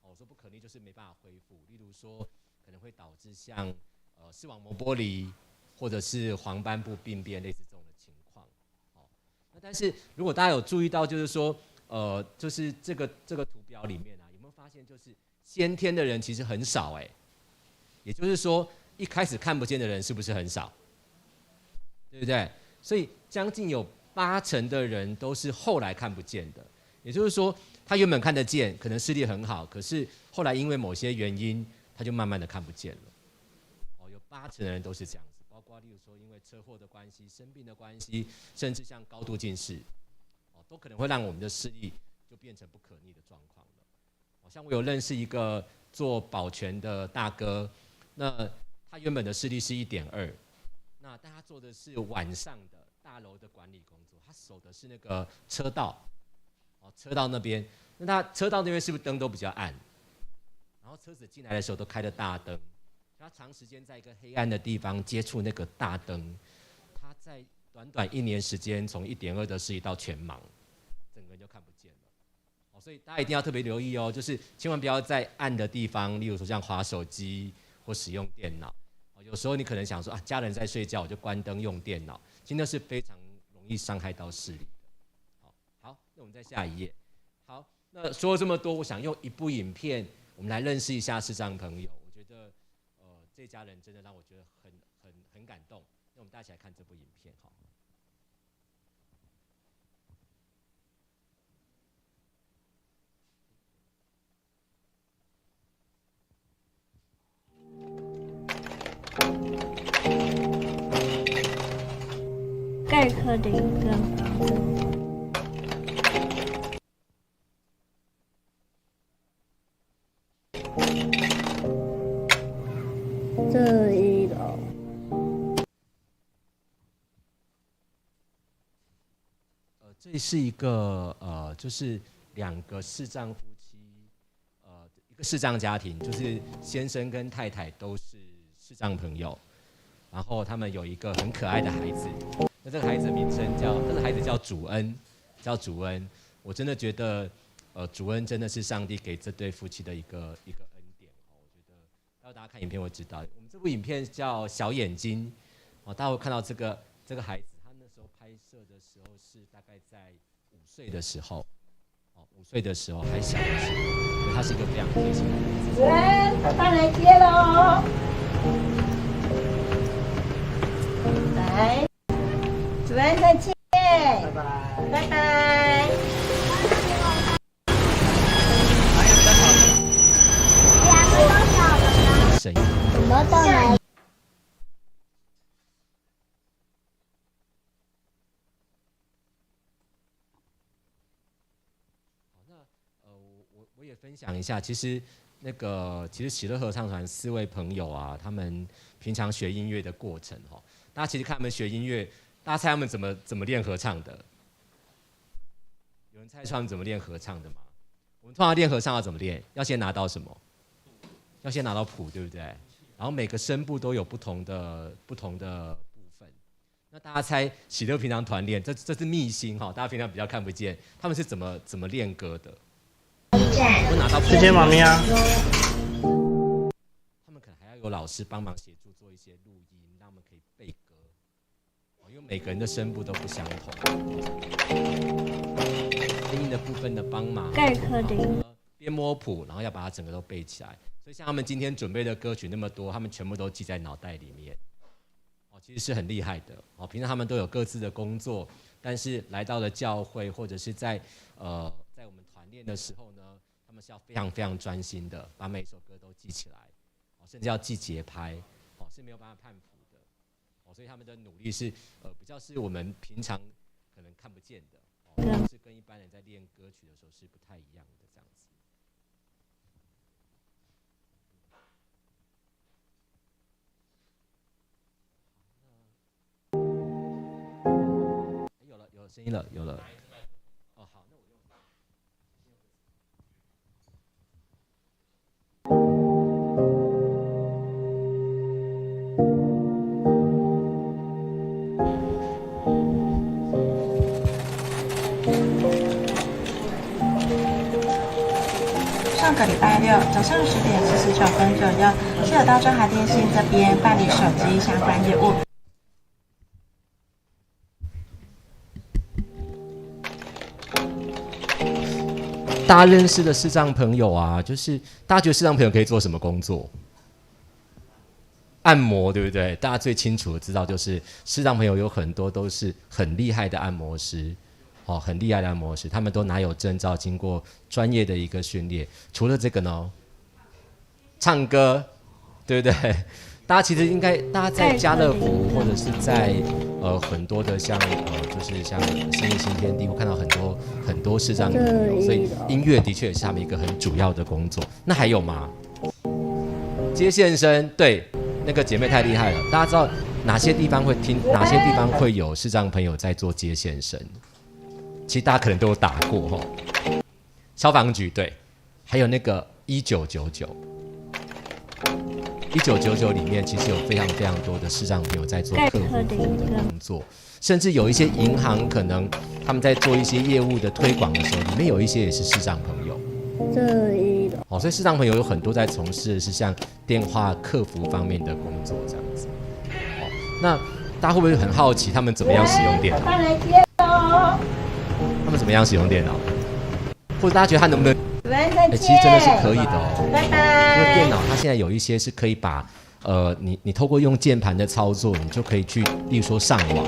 我说不可逆就是没办法恢复，例如说可能会导致像视网膜剥离，或者是黄斑部病变，类似这种的情况。那但是如果大家有注意到，就是说，就是这个图表里面啊，有没有发现，就是先天的人其实很少也就是说，一开始看不见的人是不是很少？对不对？所以将近有80%的人都是后来看不见的，也就是说，他原本看得见，可能视力很好，可是后来因为某些原因，他就慢慢的看不见了。80%的人都是这样子，包括例如说因为车祸的关系、生病的关系，甚至像高度近视，都可能会让我们的视力就变成不可逆的状况了。像我有认识一个做保全的大哥，那他原本的视力是1.2，那但他做的是晚上的大楼的管理工作，他守的是那个车道，车道那边，那他车道那边是不是灯都比较暗？然后车子进来的时候都开着大灯。他长时间在一个黑暗的地方接触那个大灯，他在短短1年时间，从1.2的视力到全盲，整个人就看不见了。所以大家一定要特别留意哦，就是千万不要在暗的地方，例如说像滑手机或使用电脑。有时候你可能想说啊，家人在睡觉，我就关灯用电脑，其实那是非常容易伤害到视力的。好，那我们再下一页。好，那说了这么多，我想用一部影片，我们来认识一下视障朋友。我觉得，这家人真的让我觉得很感动。那我们大家一起来看这部影片，好。盖克的一个房子。这一楼。这是一个就是2个视障夫妻，一个视障家庭，就是先生跟太太都是视障朋友，然后他们有一个很可爱的孩子。那这个孩子的名称这个孩子叫主恩，我真的觉得，主恩真的是上帝给这对夫妻的一个恩典。我觉得，待会大家看影片会知道。我们这部影片叫《小眼睛》，大家会看到这个孩子，他那时候拍摄的时候是大概在5岁的时候，5岁的时候还小的时候，所以他是一个非常贴心的孩子。主人，爸爸来接喽！来。主任再见，拜拜，拜拜。声音。什么都来。我也分享一下，其实喜乐合唱团4位朋友啊，他们平常学音乐的过程大家其实看他们学音乐。大家猜他们怎么练合唱的？有人猜出他们怎么练合唱的吗？我们通常练合唱要怎么练？要先拿到什么？要先拿到谱，对不对？然后每个声部都有不同的部分。那大家猜喜乐平常团练，这是秘辛大家平常比较看不见，他们是怎么练歌的？我拿到谱。谢谢妈咪啊。他们可能还要有老师帮忙协助做一些录音，让他们可以背歌。因为每个人的声部都不相同，声音的部分的帮忙，盖克的边摸谱，然后要把它整个都背起来。所以像他们今天准备的歌曲那么多，他们全部都记在脑袋里面，其实是很厉害的。平常他们都有各自的工作，但是来到了教会或者是在我们团练的时候呢，他们是要非常非常专心的，把每首歌都记起来，甚至要记节拍，是没有办法判谱。所以他们的努力是比较是我们平常可能看不见的，是跟一般人在练歌曲的时候是不太一样的这样子。有了声音了，有了。好，那我用。上个礼拜6早上10点49分左右，是有到中华电信这边办理手机相关业务。大家认识的视障朋友啊，就是大家觉得视障朋友可以做什么工作？按摩，对不对？大家最清楚的知道，就是视障朋友有很多都是很厉害的按摩师。很厉害的按摩师，他们都拿有证照，经过专业的一个训练。除了这个呢，唱歌，对不对？大家其实应该，大家在家乐福或者是在很多的就是像新天地，会看到很多视障朋友，所以音乐的确也是他们一个很主要的工作。那还有吗？接线生，对，那个姐妹太厉害了。大家知道哪些地方哪些地方会有视障朋友在做接线生？其实大家可能都有打过消防局对，还有那个1999， 1999里面其实有非常非常多的视障朋友在做客户服务的工作，甚至有一些银行可能他们在做一些业务的推广的时候，里面有一些也是视障朋友。所以视障朋友有很多在从事的是像电话客服方面的工作这样子。那大家会不会很好奇他们怎么样使用电脑？他们怎么样使用电脑？或者大家觉得他能不能？其实真的是可以的哦。因为电脑它现在有一些是可以把你透过用键盘的操作，你就可以去，例如说上网，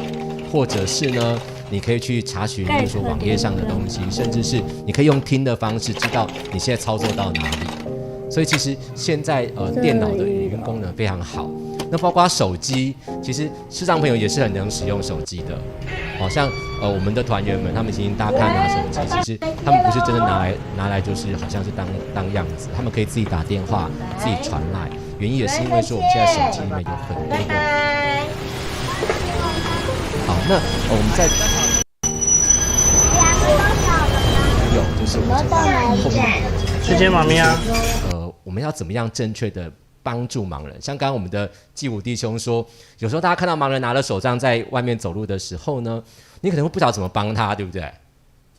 或者是呢，你可以去查询，例如说网页上的东西，甚至是你可以用听的方式知道你现在操作到哪里。所以其实现在电脑的语音功能非常好。那包括手机，其实视障朋友也是很能使用手机的。像我们的团员们，他们其实大家看拿手机，其实他们不是真的拿来就是好像是当样子，他们可以自己打电话，自己传来。原因也是因为说我们现在手机里面有很多的。好，那我们在有就是我们在后面，谢谢妈咪啊。我们要怎么样正确的帮助盲人？像刚刚我们的继武弟兄说，有时候大家看到盲人拿了手杖在外面走路的时候呢，你可能会不知道怎么帮他，对不对？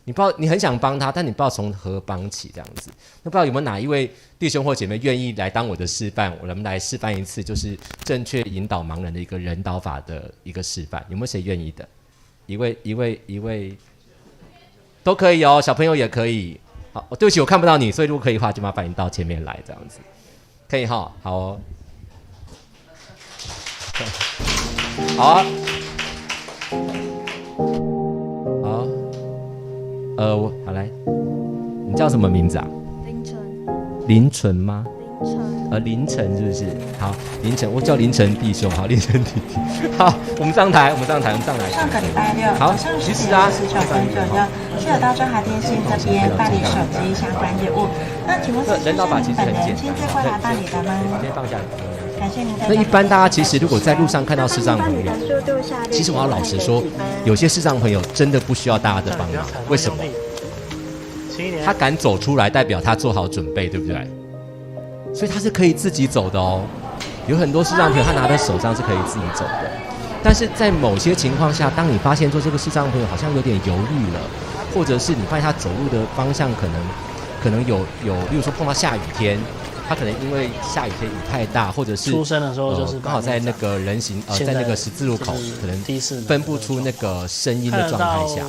你不知道，你很想帮他，但你不知道从何帮起这样子。那不知道有没有哪一位弟兄或姐妹愿意来当我的示范？我们来示范一次，就是正确引导盲人的一个人导法的一个示范。有没有谁愿意的？一位，都可以哦，小朋友也可以。好，对不起，我看不到你，所以如果可以的话，就麻烦你到前面来这样子。可以哈，好哦，好啊，好，好来，你叫什么名字啊？凌晨。凌晨吗？凌晨。凌晨是不是？好，凌晨，我叫凌晨弟兄，好，凌晨弟弟，好，我们上台。上个礼拜六早上10点49分左右，是有到中华电信这边办理手机相关业务。那请问是您本人亲自过来办理的吗？先放下。感谢您的。那一般大家其实如果在路上看到视障朋友，其实我要老实说，有些视障朋友真的不需要大家的帮忙。为什么？他敢走出来，代表他做好准备，对不对？所以他是可以自己走的哦。有很多视障朋友他拿的手杖是可以自己走的，但是在某些情况下，当你发现说这个视障朋友好像有点犹豫了，或者是你发现他走路的方向可能有，例如说碰到下雨天，他可能因为下雨天雨太大，或者是出生的时候就是刚好在那个人行在那个十字路口，可能分不出那个声音的状态下，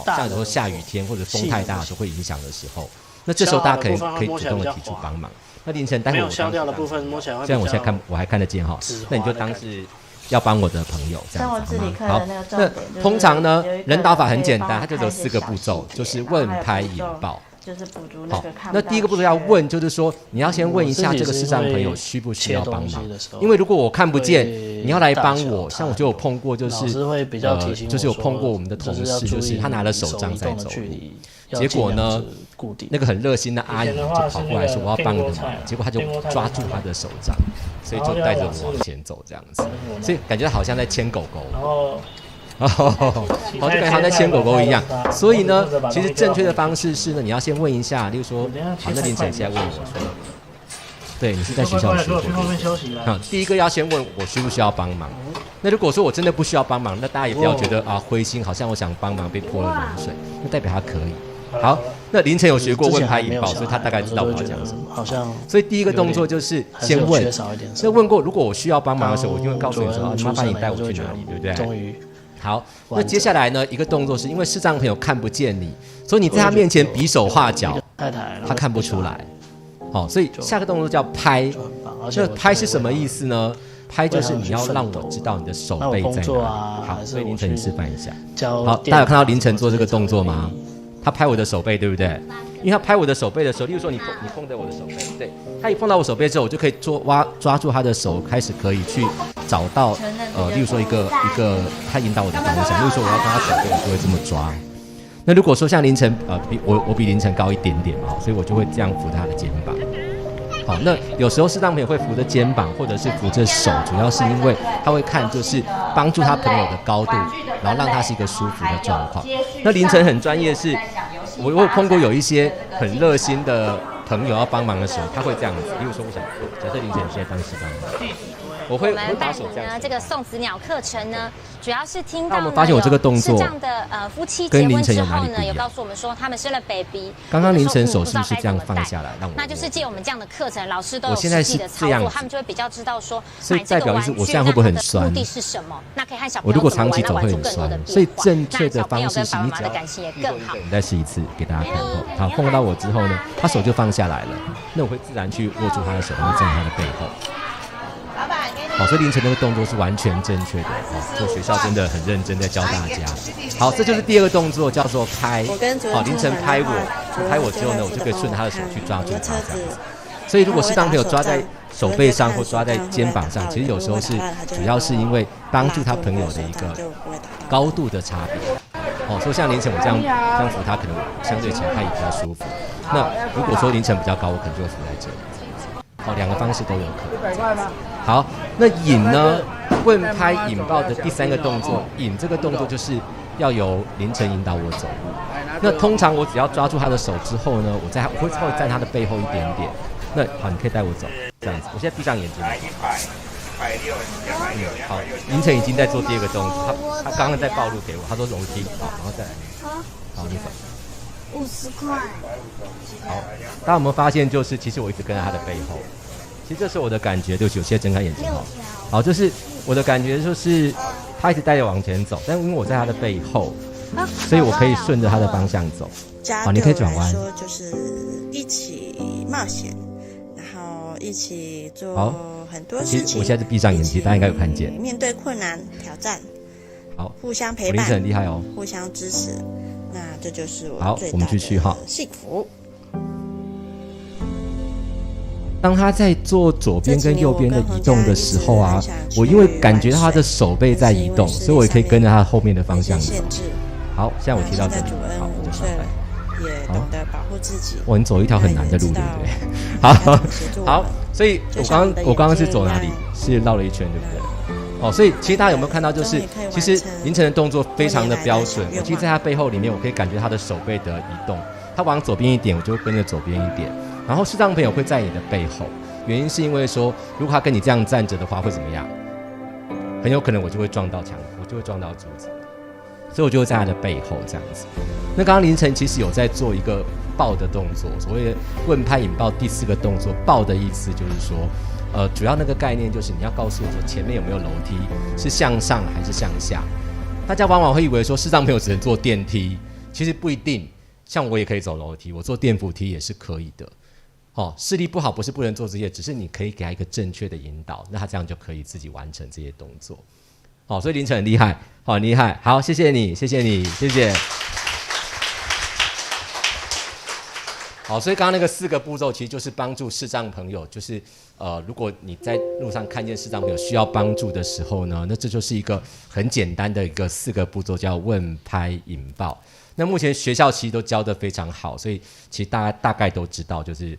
像有时候下雨天或者风太大的时候会影响的时候，那这时候大家可以主动的提出帮忙。那凌晨，待会我消掉的部分摸起来会比较，虽然我现在我还看得见哈，那你就当是要帮我的朋友这样子好吗？好，那通常呢，人导法很简单，它就只有4个步骤，就是问、拍、引、报。就是补足那个看不到。那第一个步骤要问，就是说你要先问一下这个视障朋友需不需要帮忙，因为如果我看不见，你要来帮我，像我就有碰过，就是就是有碰过我们的同事，就是他拿了手杖在走路，结果呢，那个很热心的阿姨就跑过来说我要帮你的忙，结果他就抓住他的手杖，所以就带着我往前走这样子，所以感觉好像在牵狗狗。好，就感觉好像在牵狗狗一样。所以呢，其实正确的方式是呢，你要先问一下，例如说，好，那凌晨现在问我说，对你是在学校学过。第一个要先问我需不需要帮忙。那如果说我真的不需要帮忙，那大家也不要觉得灰心，好像我想帮忙被泼了冷水，那代表他可以。好，那凌晨有学过问拍引爆，所以他大概知道我要讲什么。好像，所以第一个动作就是先问。那问过，如果我需要帮忙的时候，我就会告诉你说，麻烦你带我去哪里，对不对？终于。好，那接下来呢？一个动作是因为视障朋友看不见你，所以你在他面前比手画脚，他看不出来。好，所以下个动作叫拍。那拍是什么意思呢？拍就是你要让我知道你的手背在哪里。好，所以凌晨你示范一下。好，大家有看到凌晨做这个动作吗？他拍我的手背，对不对？因为他拍我的手背的时候，例如说你碰在我的手背，对，他一碰到我手背之后，我就可以抓住他的手，开始可以去找到例如说一个他引导我的方向，例如说我要跟他手背，我就会这么抓。那如果说像凌晨我比凌晨高一点点嘛，所以我就会这样扶他的肩膀。好，那有时候视障朋友会扶着肩膀或者是扶着手，主要是因为他会看就是帮助他朋友的高度，然后让他是一个舒服的状况。那凌晨很专业是，我有碰过有一些很热心的朋友要帮忙的时候，他会这样子。例如说，我想，假设凌晨现在当视障者，我会把手这样。这个送子鸟课程呢，主要是听到我们发现我这个动作视障的夫妻结婚之后呢，有告诉我们说他们生了 baby。刚刚凌晨手是不是这样放下来？让我那就是借我们这样的课程，老师都有实际的操作，他们就会比较知道说所以代表是我这样会不会很酸？目的是什么？那可以和小朋我如果友怎么玩，长期走会很酸。所以正确的方式是你只要感情也更好。我们再试一次给大家看。好，碰到我之后呢，他手就放下来了，那我会自然去握住他的手，然后站在他的背后。好，所以凌晨那个动作是完全正确的。这学校真的很认真在教大家。好，这就是第二个动作，叫做拍。好，凌晨拍我之后呢，我就可以顺着他的手去抓住他这样子。所以如果适当朋友抓在手背上或抓在肩膀上，其实有时候是主要是因为帮助他朋友的一个高度的差别。哦，所以像凌晨我这样扶他，可能相对起来他也比较舒服。那如果说凌晨比较高，我可能就会扶在这里。哦，两个方式都有可能。好，那引呢？问拍引爆的第三个动作，引这个动作就是要由凌晨引导我走路。那通常我只要抓住他的手之后呢，我会稍微站他的背后一点点。那好，你可以带我走，这样子。我现在闭上眼睛。好，凌晨已经在做第二个动作，他刚刚在暴露给我，他说楼梯，好，然后再来。好，你走。50块。好，大家有没有发现，就是其实我一直跟在他的背后。其实这是我的感觉，对不起，我现在睁开眼睛哦。好，就是我的感觉就是他一直带着往前走，但因为我在他的背后，所以我可以顺着他的方向走。好，你可以转弯。说就是一起冒险，然后一起做很多事情。其实我现在是闭上眼睛，大家应该有看见。面对困难挑战，好，互相陪伴，很厉害哦，互相支持。那这就是我好，我们继续哈。幸福。当他在做左边跟右边的移动的时候啊，我因为感觉到他的手背在移动，所以我也可以跟着他后面的方向走。好，现在我提到这里，好，我就上来。也懂得保护自己。哇，你走一条很难的路，对不对？好，所以我刚刚是走哪里？是绕了一圈，对不对？哦，所以其实大家有没有看到，就是其实凌晨的动作非常的标准。我其实在他背后里面，我可以感觉他的手背的移动。他往左边一点，我就会跟着左边一点。然后视障朋友会在你的背后，原因是因为说，如果他跟你这样站着的话，会怎么样？很有可能我就会撞到墙，我就会撞到柱子，所以我就会在他的背后这样子。那刚刚凌晨其实有在做一个抱的动作，所谓的问拍引爆第四个动作，抱的意思就是说，主要那个概念就是你要告诉我说前面有没有楼梯，是向上还是向下。大家往往会以为说视障朋友只能坐电梯，其实不一定。像我也可以走楼梯，我坐电扶梯也是可以的。视力不好不是不能做这些，只是你可以给他一个正确的引导，那他这样就可以自己完成这些动作。所以凌晨很厉害，很厉害。好，谢谢你，谢谢你，谢谢。好，所以刚刚那个4个步骤其实就是帮助视障朋友，就是如果你在路上看见视障朋友需要帮助的时候呢，那这就是一个很简单的一个4个步骤，叫问拍引爆。那目前学校其实都教得非常好，所以其实大家大概都知道，就是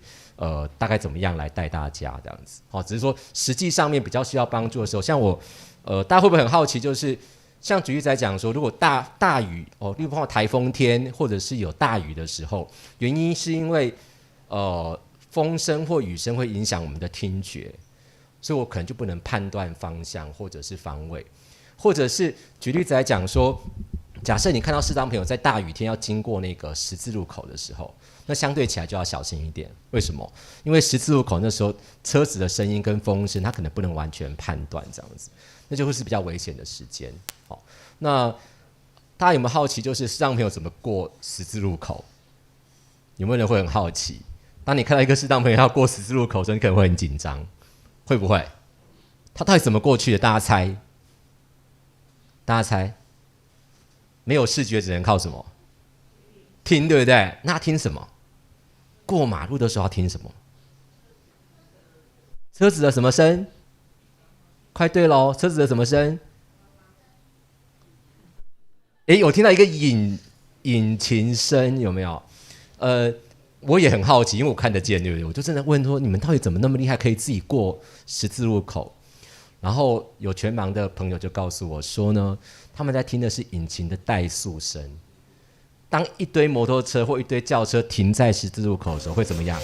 大概怎么样来带大家这样子。只是说实际上面比较需要帮助的时候，像我大家会不会很好奇，就是像举例来讲说，如果大雨例如台风天或者是有大雨的时候，原因是因为风声或雨声会影响我们的听觉，所以我可能就不能判断方向或者是方位，或者是举例子来讲说。假设你看到视障朋友在大雨天要经过那个十字路口的时候，那相对起来就要小心一点。为什么？因为十字路口那时候车子的声音跟风声，它可能不能完全判断，这样子，那就会是比较危险的时间。那大家有没有好奇，就是视障朋友怎么过十字路口？有没有人会很好奇？当你看到一个视障朋友要过十字路口的时候，你可能会很紧张，会不会？他到底怎么过去的？大家猜？大家猜？没有视觉，只能靠什么？听，对不对？那听什么？过马路的时候要听什么？车子的什么声？快对咯，车子的什么声？我听到一个引擎声，有没有？我也很好奇，因为我看得见，对不对？我就真的问说，你们到底怎么那么厉害，可以自己过十字路口？然后有全盲的朋友就告诉我说呢，他们在听的是引擎的怠速声，当一堆摩托车或一堆轿车停在十字路口的时候，会怎么样？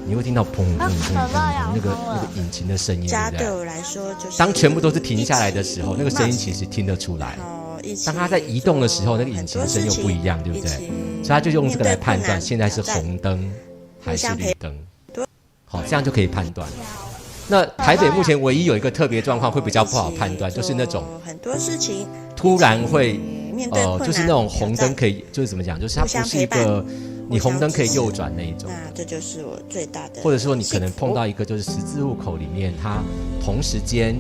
你会听到砰砰砰砰那个引擎的声音，对不对？对我来说就是当全部都是停下来的时候，那个声音其实听得出来。当它在移动的时候，那个引擎的声音又不一样，对不对？所以他就用这个来判断现在是红灯还是绿灯。好，这样就可以判断。那台北目前唯一有一个特别状况会比较不好判断，就是那种很多事情突然会就是那种红灯可以，就是怎么讲，就是它不是一个你红灯可以右转那一种。那这就是我最大的。或者说你可能碰到一个就是十字路口里面，它同时间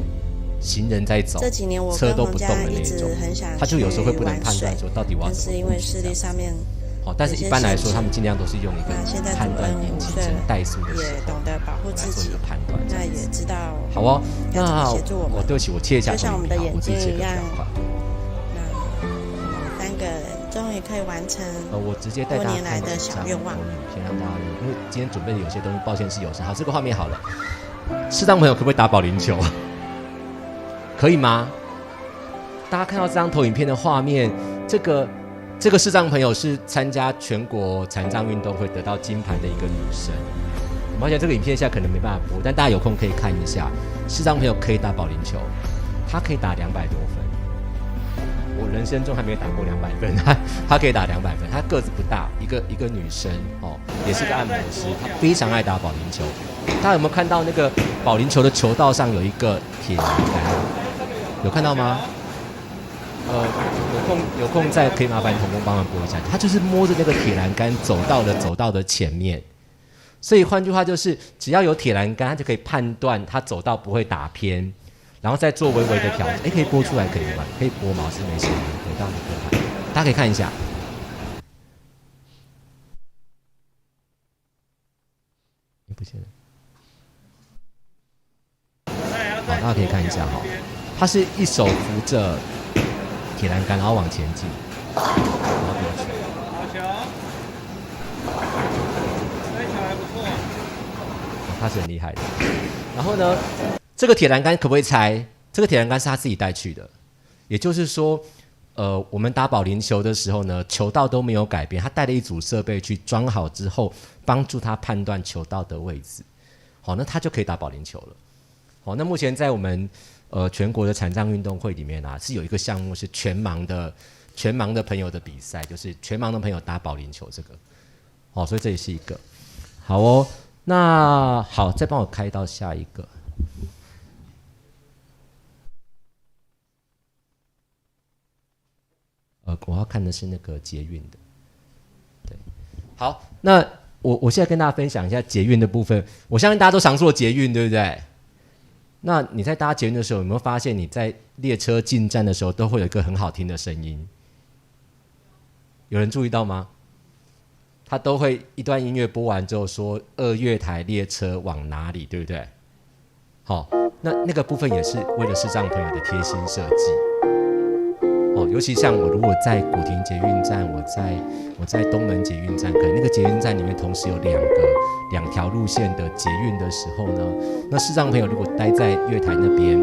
行人在走，这几年我车都不动的那种，他就有时候会不能判断说到底我要怎么。但是因为视力上面。好，但是一般来说，他们尽量都是用一个判断引擎跟怠速的也懂得保护自己，来做一个判断。那也知道。好哦，那我对不起，我切一下，就像我们的眼睛一样。那3个人终于可以完成我直接带大家看一下投影片，让大家因为今天准备的有些东西，抱歉是有声。好，这个画面好了，视障朋友可不可以打保龄球？可以吗？大家看到这张投影片的画面，这个视障朋友是参加全国残障运动会得到金牌的一个女生。我发现这个影片现在可能没办法播，但大家有空可以看一下。视障朋友可以打保龄球，她可以打200多分。我人生中还没有打过200分，她可以打200分。她个子不大，一个女生哦，也是个按摩师，她非常爱打保龄球。大家有没有看到那个保龄球的球道上有一个铁栏杆？有看到吗？有空再可以麻烦同工帮忙播一下。他就是摸着那个铁栏杆走到的前面，所以换句话就是，只要有铁栏杆，他就可以判断他走道不会打偏，然后再做微微的调整。可以播出来可以吗？可以播吗？是没声音，回到你可以看，大家可以看一下。不行。好，大家可以看一下哈，他是一手扶着铁栏杆，然后往前进，然后丢球。好球！这球还不错。他是很厉害的。然后呢，这个铁栏杆可不可以拆？这个铁栏杆是他自己带去的，也就是说，我们打保龄球的时候呢，球道都没有改变，他带了一组设备去装好之后，帮助他判断球道的位置。好，那他就可以打保龄球了。好，那目前在我们全国的残障运动会里面啊，是有一个项目是全盲的朋友的比赛，就是全盲的朋友打保龄球这个。好，所以这也是一个。好哦，那好，再帮我开到下一个。我要看的是那个捷运的。对，好，那我现在跟大家分享一下捷运的部分。我相信大家都常坐捷运，对不对？那你在搭捷运的时候，有没有发现你在列车进站的时候都会有一个很好听的声音？有人注意到吗？他都会一段音乐播完之后说2月台列车往哪里，对不对？好，那个部分也是为了视障朋友的贴心设计。哦，尤其像我如果在古亭捷运站，我在东门捷运站，可能那个捷运站里面同时有两条路线的捷运的时候呢，那视障朋友如果待在月台那边，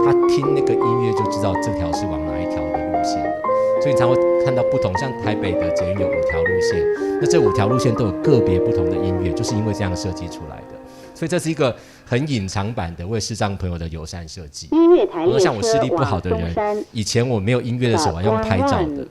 他听那个音乐就知道这条是往哪一条的路线了。所以你才会看到不同，像台北的捷运有5条路线，那这5条路线都有个别不同的音乐，就是因为这样设计出来的。所以这是一个很隐藏版的为视障朋友的友善设计。像我视力不好的人，以前我没有音乐的时候，我要用拍照的，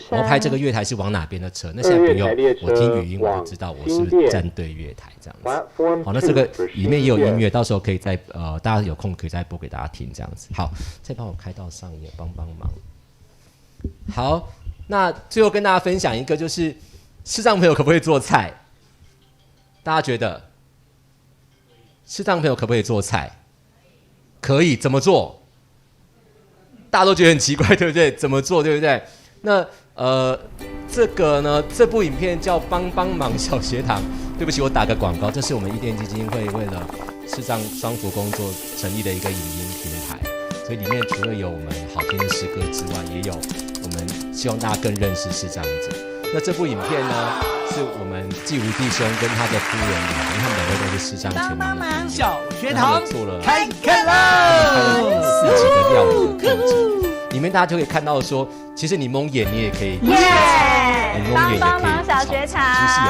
我要拍这个月台是往哪边的车。那现在不用，我听语音我就知道我是不是站对月台这样子。好，那这个里面也有音乐，到时候可以再大家有空可以再播给大家听这样子。好，再帮我开到上页，帮忙。好，那最后跟大家分享一个，就是视障朋友可不可以做菜？大家觉得？视障朋友可不可以做菜？可以，怎么做？大家都觉得很奇怪，对不对？怎么做，对不对？那这个呢？这部影片叫《帮忙小学堂》。对不起，我打个广告，这是我们伊甸基金会为了视障双福工作成立的一个影音平台，所以里面除了有我们好听的诗歌之外，也有我们希望大家更认识视障者。那这部影片呢，是我们季吴弟兄跟他的夫人，他们2位都是视障全盲的小学堂做了开课了4集的料理的课程。里面大家就可以看到说，其实你蒙眼你也可以，帮帮忙小学堂，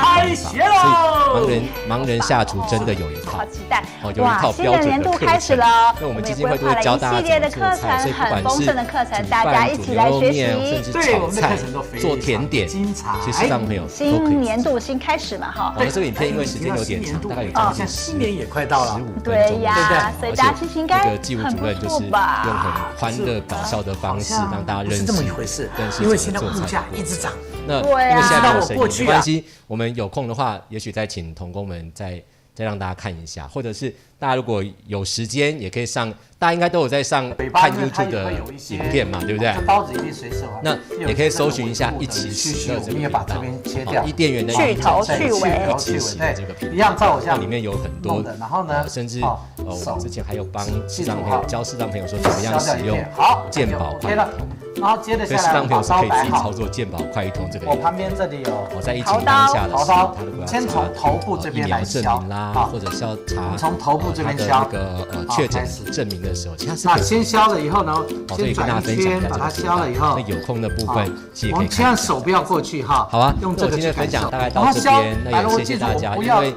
开学喽！所以盲人下厨真的有一套，好期待！有一套标准的课程。那我们基金会都会教大家怎么做菜，所以不管是煮饭、煮牛肉面，甚至炒菜、做甜点，其实视障朋友都可以。新年度新开始嘛，哈。我们这个影片因为时间有点长，大概有将近新年也快到了15分钟，对呀，所以大家心情应该这个纪务主任就是用很欢乐搞笑的方式让大家认识这么一回事，因为现在物价一直涨。那因为现在没有声音，没关系，我们有空的话，也许再请同工们再让大家看一下，或者是大家如果有时间，也可以上，大家应该都有在上看 YouTube 的影片嘛，对不对？刀子一定随手啊。那也可以搜寻一下一起喜乐这个频道，伊甸园的去头去尾，一起喜乐这个频道，一样照我像里面有很多，然后呢，甚至我们之前还有帮视障朋友教视障朋友说怎么样使用健保快易通。然后接着下来，视障朋友是可以自己操作健保快易通这个。我旁边这里有，我在疫情当下的时候，他如果要先从头部这边来证明啦，或者是要查从头部这边削那个确诊证明的时候，其实它是先削了以后呢，先转一圈，把它削了以后，那有空的部分其实可以看。我们千万手不要过去哈。好啊，用这个今天的分享大概到这边，那也谢谢大家，因为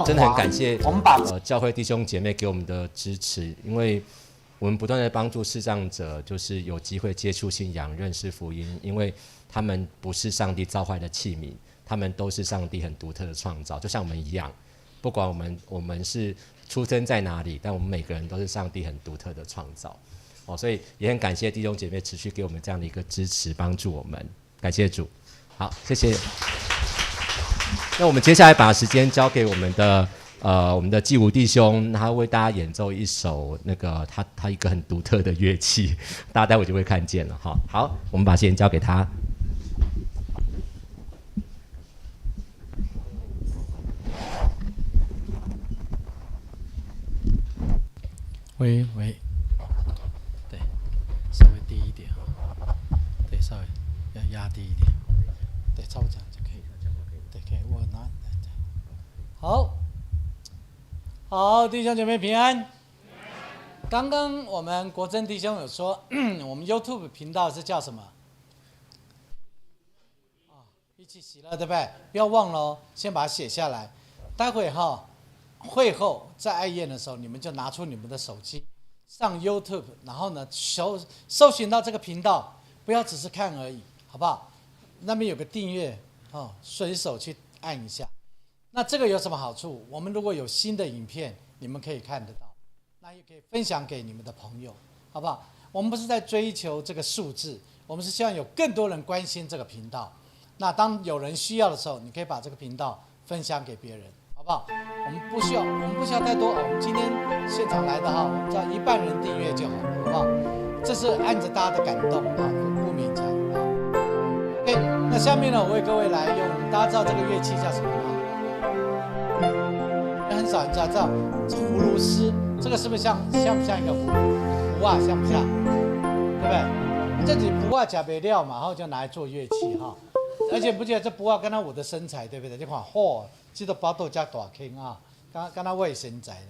真的很感谢我们把教会弟兄姐妹给我们的支持，因为我们不断的帮助视障者，就是有机会接触信仰、认识福音，因为他们不是上帝造坏的器皿，他们都是上帝很独特的创造，就像我们一样，不管我们是出生在哪里，但我们每个人都是上帝很独特的创造。所以也很感谢弟兄姐妹持续给我们这样的一个支持，帮助我们，感谢主。好，谢谢。那我们接下来把时间交给我们的纪武弟兄，他为大家演奏一首那个他一个很独特的乐器，大家待会就会看见了哈。好，我们把时间交给他。喂，对，稍微低一点，对，稍微要压低一点，对，差不多这样就可以，对，可以，我拿，对，好，弟兄姐妹平安。刚刚我们国珍弟兄有说，我们 YouTube 频道是叫什么？一起喜乐，对不对？不要忘了哦，先把它写下来。待会会后在爱宴的时候，你们就拿出你们的手机，上 YouTube， 然后呢搜寻到这个频道，不要只是看而已，好不好？那边有个订阅随手去按一下。那这个有什么好处？我们如果有新的影片，你们可以看得到，那也可以分享给你们的朋友，好不好？我们不是在追求这个数字，我们是希望有更多人关心这个频道。那当有人需要的时候，你可以把这个频道分享给别人，好不好？我们不需要太多，我们今天现场来的我们只要1半人订阅就好了，好不好？这是按着大家的感动不勉强OK， 那下面呢，我为各位来用，大家知道这个乐器叫什么吗？很少人知道葫芦丝，这个是不是像不像一个壶像不像？对不对？这里壶吃不了嘛，然后就拿来做乐器而且不觉得这壶跟我的身材对不对？你看这都包豆加大坑跟他我的身材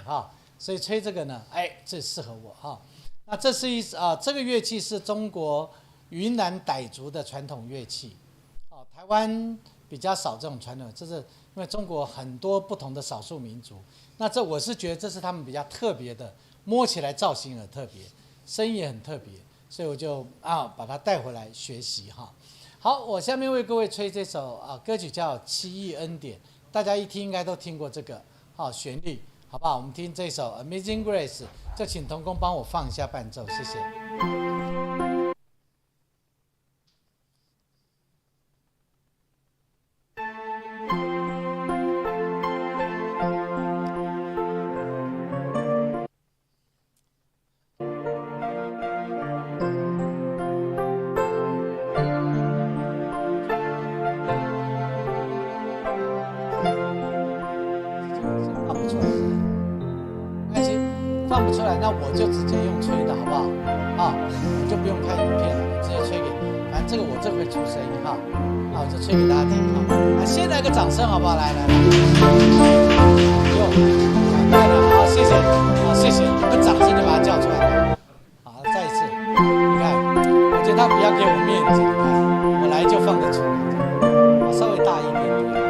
所以吹这个呢，这适合我那这是这个乐器是中国云南傣族的传统乐器台湾比较少这种传统，这是因为中国很多不同的少数民族，那我是觉得这是他们比较特别的，摸起来造型很特别，声音也很特别，所以我就把它带回来学习好，我下面为各位吹这首歌曲叫《奇异恩典》，大家一听应该都听过这个旋律，好不好？我们听这首《Amazing Grace》，就请同工帮我放一下伴奏，谢谢。放不出来，那我就直接用吹的好不好？我就不用看影片了，直接吹给你。反正这个我这会出声音我就吹给大家听那先来个掌声好不好？来，好，谢谢，谢谢，你们掌声就把它叫出来。好，再一次，你看。他比较给我面子，你看我来就放得出来，我稍微大一点点。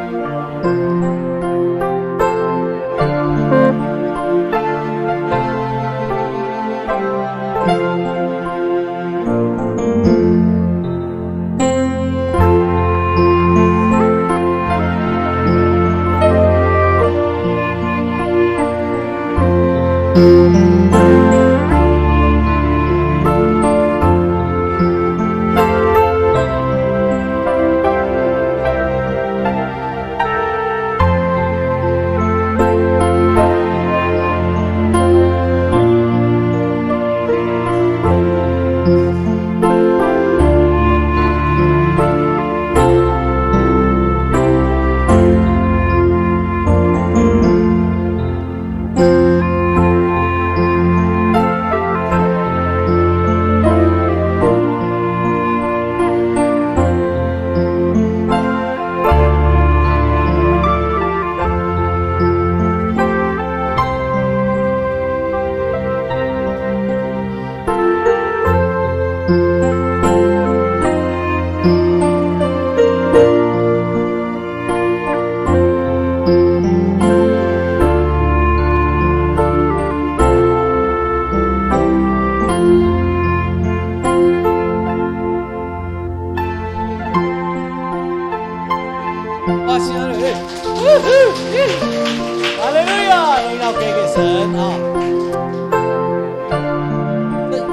哈利路亚，荣耀归给神啊！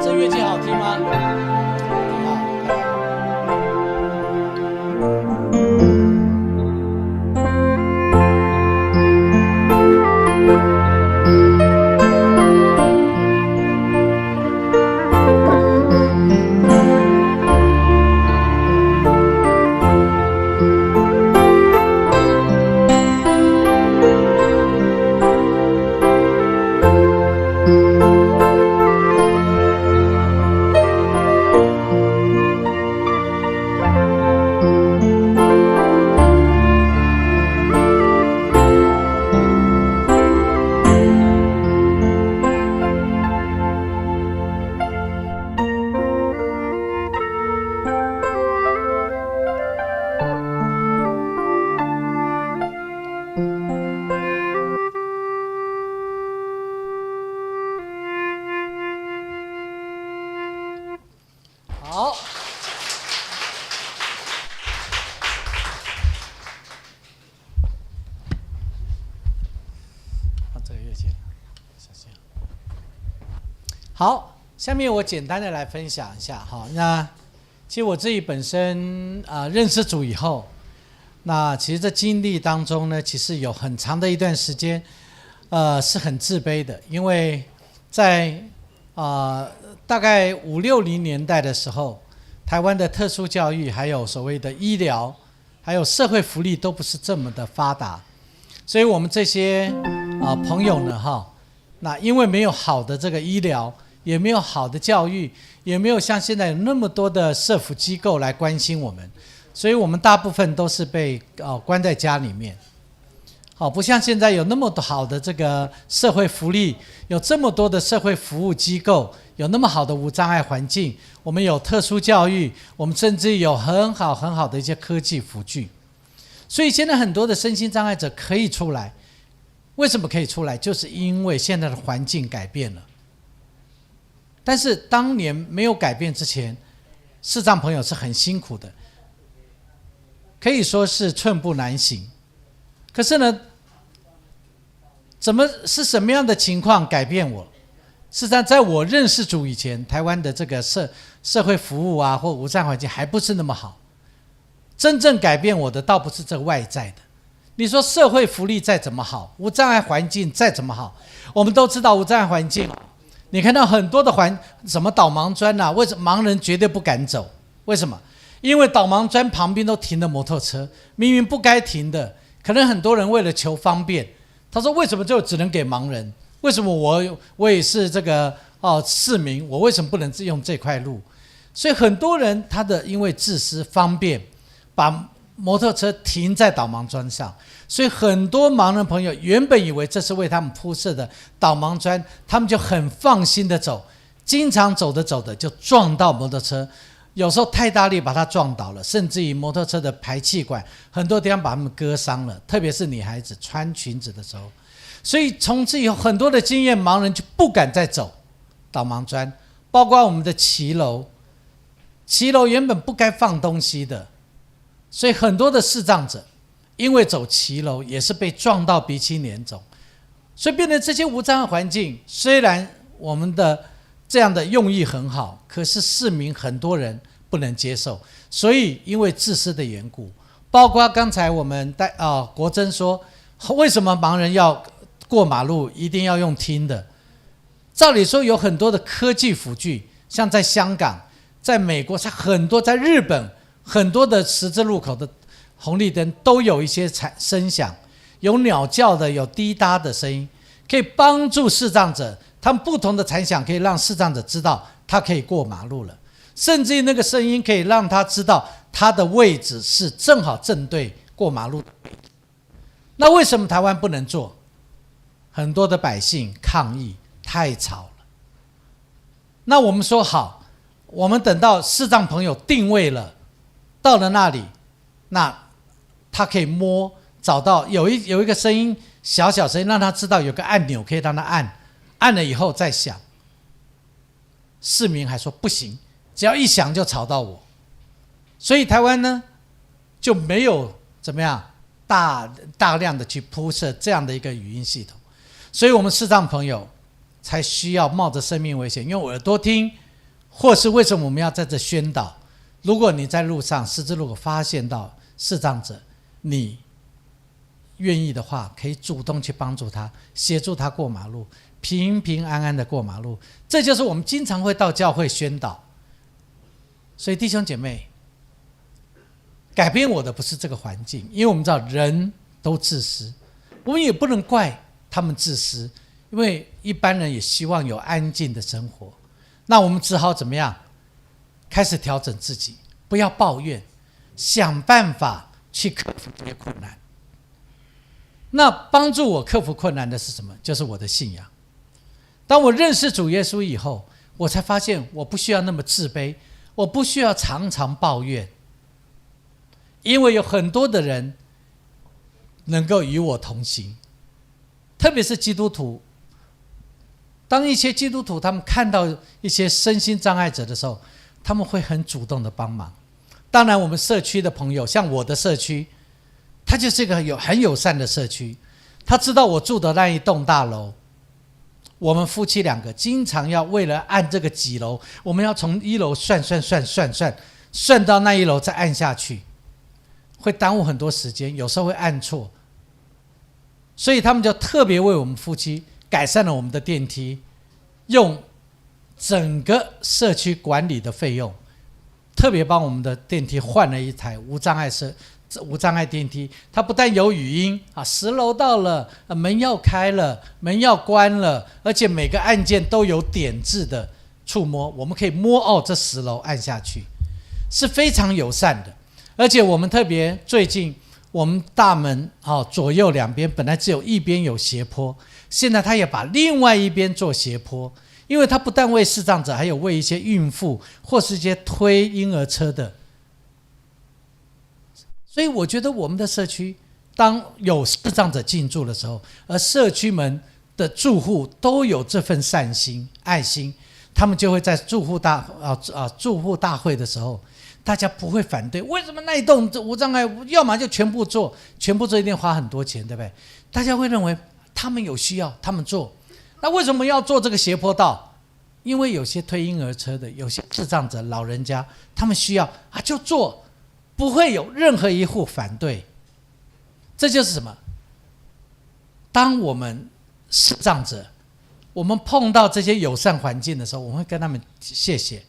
这乐器好听吗？好，这个乐器，小心。好，下面我简单的来分享一下哈。那其实我自己本身认识主以后，那其实这经历当中呢，其实有很长的一段时间，是很自卑的，因为在大概50-60年代的时候，台湾的特殊教育还有所谓的医疗，还有社会福利都不是这么的发达，所以我们这些朋友呢那因为没有好的这个医疗，也没有好的教育，也没有像现在有那么多的社福机构来关心我们，所以我们大部分都是被关在家里面。不像现在有那么好的这个社会福利，有这么多的社会服务机构，有那么好的无障碍环境，我们有特殊教育，我们甚至有很好的一些科技辅具，所以现在很多的身心障碍者可以出来。为什么可以出来？就是因为现在的环境改变了。但是当年没有改变之前，视障朋友是很辛苦的，可以说是寸步难行。可是呢，是什么样的情况改变我？事实上，在我认识主以前，台湾的这个社会服务或无障碍环境还不是那么好。真正改变我的，倒不是这外在的。你说社会福利再怎么好，无障碍环境再怎么好，我们都知道无障碍环境，你看到很多的什么导盲砖为什么盲人绝对不敢走？为什么？因为导盲砖旁边都停了摩托车，明明不该停的。可能很多人为了求方便，他说为什么就只能给盲人？为什么我也是这个市民，我为什么不能用这块路？所以很多人因为自私方便，把摩托车停在导盲砖上，所以很多盲人朋友原本以为这是为他们铺设的导盲砖，他们就很放心的走，经常走着就撞到摩托车，有时候太大力把它撞倒了，甚至于摩托车的排气管很多地方把他们割伤了，特别是女孩子穿裙子的时候。所以从此以后，很多的经验盲人就不敢再走导盲砖，包括我们的骑楼，骑楼原本不该放东西的，所以很多的视障者因为走骑楼也是被撞到鼻青脸肿，所以变成这些无障碍环境，虽然我们的这样的用意很好，可是市民很多人不能接受，所以因为自私的缘故，包括刚才我们国珍说，为什么盲人要过马路一定要用听的？照理说有很多的科技辅具，像在香港、在美国、在很多在日本，很多的十字路口的红绿灯都有一些声响，有鸟叫的，有滴答的声音，可以帮助视障者。他们不同的残响可以让视障者知道他可以过马路了，甚至于那个声音可以让他知道他的位置是正好正对过马路的位置。那为什么台湾不能做？很多的百姓抗议太吵了。那我们说好，我们等到视障朋友定位了，到了那里，那他可以摸，找到有一个声音，小声音，让他知道有个按钮可以让他按了以后再响。市民还说不行，只要一响就吵到我。所以台湾呢就没有怎么样大量的去铺设这样的一个语音系统，所以我们视障朋友才需要冒着生命危险用耳朵听，或是为什么我们要在这宣导？如果你在路上十字路口发现到视障者，你愿意的话，可以主动去帮助他，协助他过马路，平平安安的过马路。这就是我们经常会到教会宣导。所以弟兄姐妹，改变我的不是这个环境，因为我们知道人都自私，我们也不能怪他们自私，因为一般人也希望有安静的生活。那我们只好怎么样？开始调整自己，不要抱怨，想办法去克服这些困难。那帮助我克服困难的是什么？就是我的信仰。当我认识主耶稣以后，我才发现我不需要那么自卑，我不需要常常抱怨，因为有很多的人能够与我同行，特别是基督徒。当一些基督徒他们看到一些身心障碍者的时候，他们会很主动的帮忙。当然我们社区的朋友，像我的社区，它就是一个很友善的社区。他知道我住的那一栋大楼，我们夫妻两个经常要为了按这个几楼，我们要从一楼算到那一楼再按下去，会耽误很多时间，有时候会按错。所以他们就特别为我们夫妻改善了我们的电梯，用整个社区管理的费用，特别帮我们的电梯换了一台无障碍电梯。它不但有语音10楼到了，门要开了，门要关了，而且每个按键都有点字的触摸，我们可以摸这10楼按下去，是非常友善的。而且我们特别最近我们大门左右两边本来只有一边有斜坡，现在他也把另外一边做斜坡，因为他不但为视障者，还有为一些孕妇或是一些推婴儿车的。所以我觉得我们的社区当有视障者进驻的时候，而社区们的住户都有这份善心爱心，他们就会在住户大会的时候，大家不会反对。为什么那一栋无障碍要么就全部做一定花很多钱，对不对？大家会认为他们有需要他们做。那为什么要做这个斜坡道？因为有些推婴儿车的，有些视障者老人家他们需要就做，不会有任何一户反对。这就是什么？当我们视障者我们碰到这些友善环境的时候，我们会跟他们谢谢，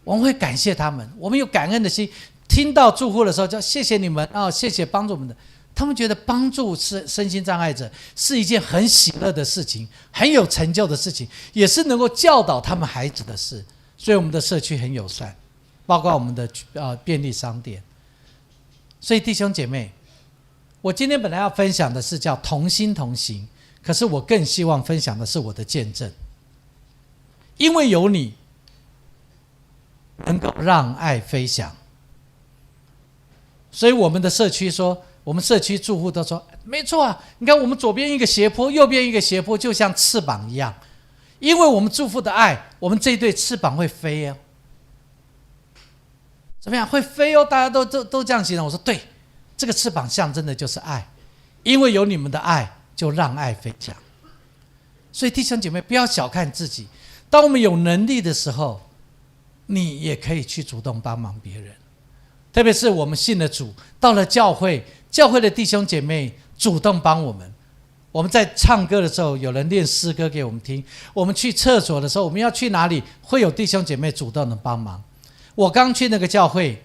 我们会感谢他们，我们有感恩的心。听到住户的时候就谢谢你们谢谢帮助我们的。他们觉得帮助身心障碍者是一件很喜乐的事情，很有成就的事情，也是能够教导他们孩子的事。所以我们的社区很友善，包括我们的便利商店。所以弟兄姐妹，我今天本来要分享的是叫同心同行，可是我更希望分享的是我的见证。因为有你，能够让爱飞翔。所以我们的社区说，我们社区住户都说，没错啊，你看我们左边一个斜坡，右边一个斜坡，就像翅膀一样。因为我们祝福的爱，我们这一对翅膀会飞哦。怎么样？会飞哦！大家都这样形容。我说对，这个翅膀象征的就是爱，因为有你们的爱，就让爱飞翔。所以弟兄姐妹，不要小看自己。当我们有能力的时候，你也可以去主动帮忙别人。特别是我们信了主，到了教会，教会的弟兄姐妹主动帮我们。我们在唱歌的时候，有人念诗歌给我们听；我们去厕所的时候，我们要去哪里，会有弟兄姐妹主动的帮忙。我刚去那个教会，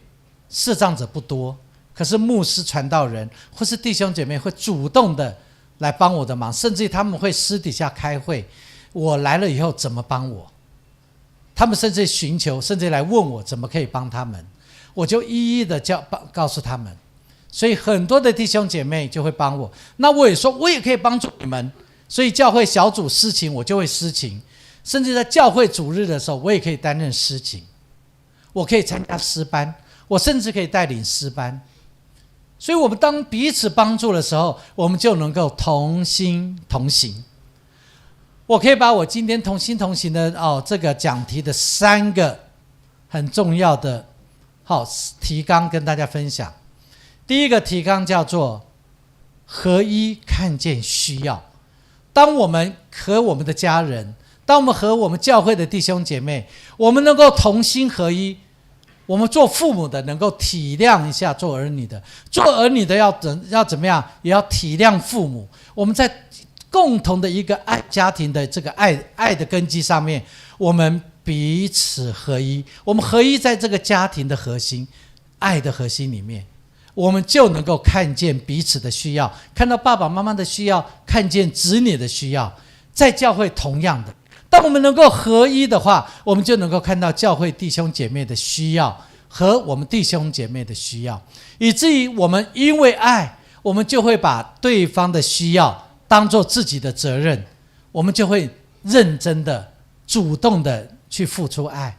视障者不多，可是牧师、传道人或是弟兄姐妹会主动的来帮我的忙，甚至他们会私底下开会，我来了以后怎么帮我，他们甚至寻求，甚至来问我怎么可以帮他们，我就一一的告诉他们。所以很多的弟兄姐妹就会帮我，那我也说我也可以帮助你们。所以教会小组司琴我就会司琴，甚至在教会主日的时候我也可以担任司琴，我可以参加诗班，我甚至可以带领诗班。所以我们当彼此帮助的时候，我们就能够同心同行。我可以把我今天同心同行的这个讲题的3个很重要的提纲跟大家分享。第一个提纲叫做合一看见需要。当我们和我们的家人，当我们和我们教会的弟兄姐妹，我们能够同心合一，我们做父母的能够体谅一下做儿女的，做儿女的要怎么样，也要体谅父母。我们在共同的一个爱家庭的这个爱的根基上面，我们彼此合一，我们合一在这个家庭的核心，爱的核心里面，我们就能够看见彼此的需要，看到爸爸妈妈的需要，看见子女的需要。在教会同样的，当我们能够合一的话，我们就能够看到教会弟兄姐妹的需要和我们弟兄姐妹的需要，以至于我们因为爱，我们就会把对方的需要当作自己的责任，我们就会认真的主动的去付出爱，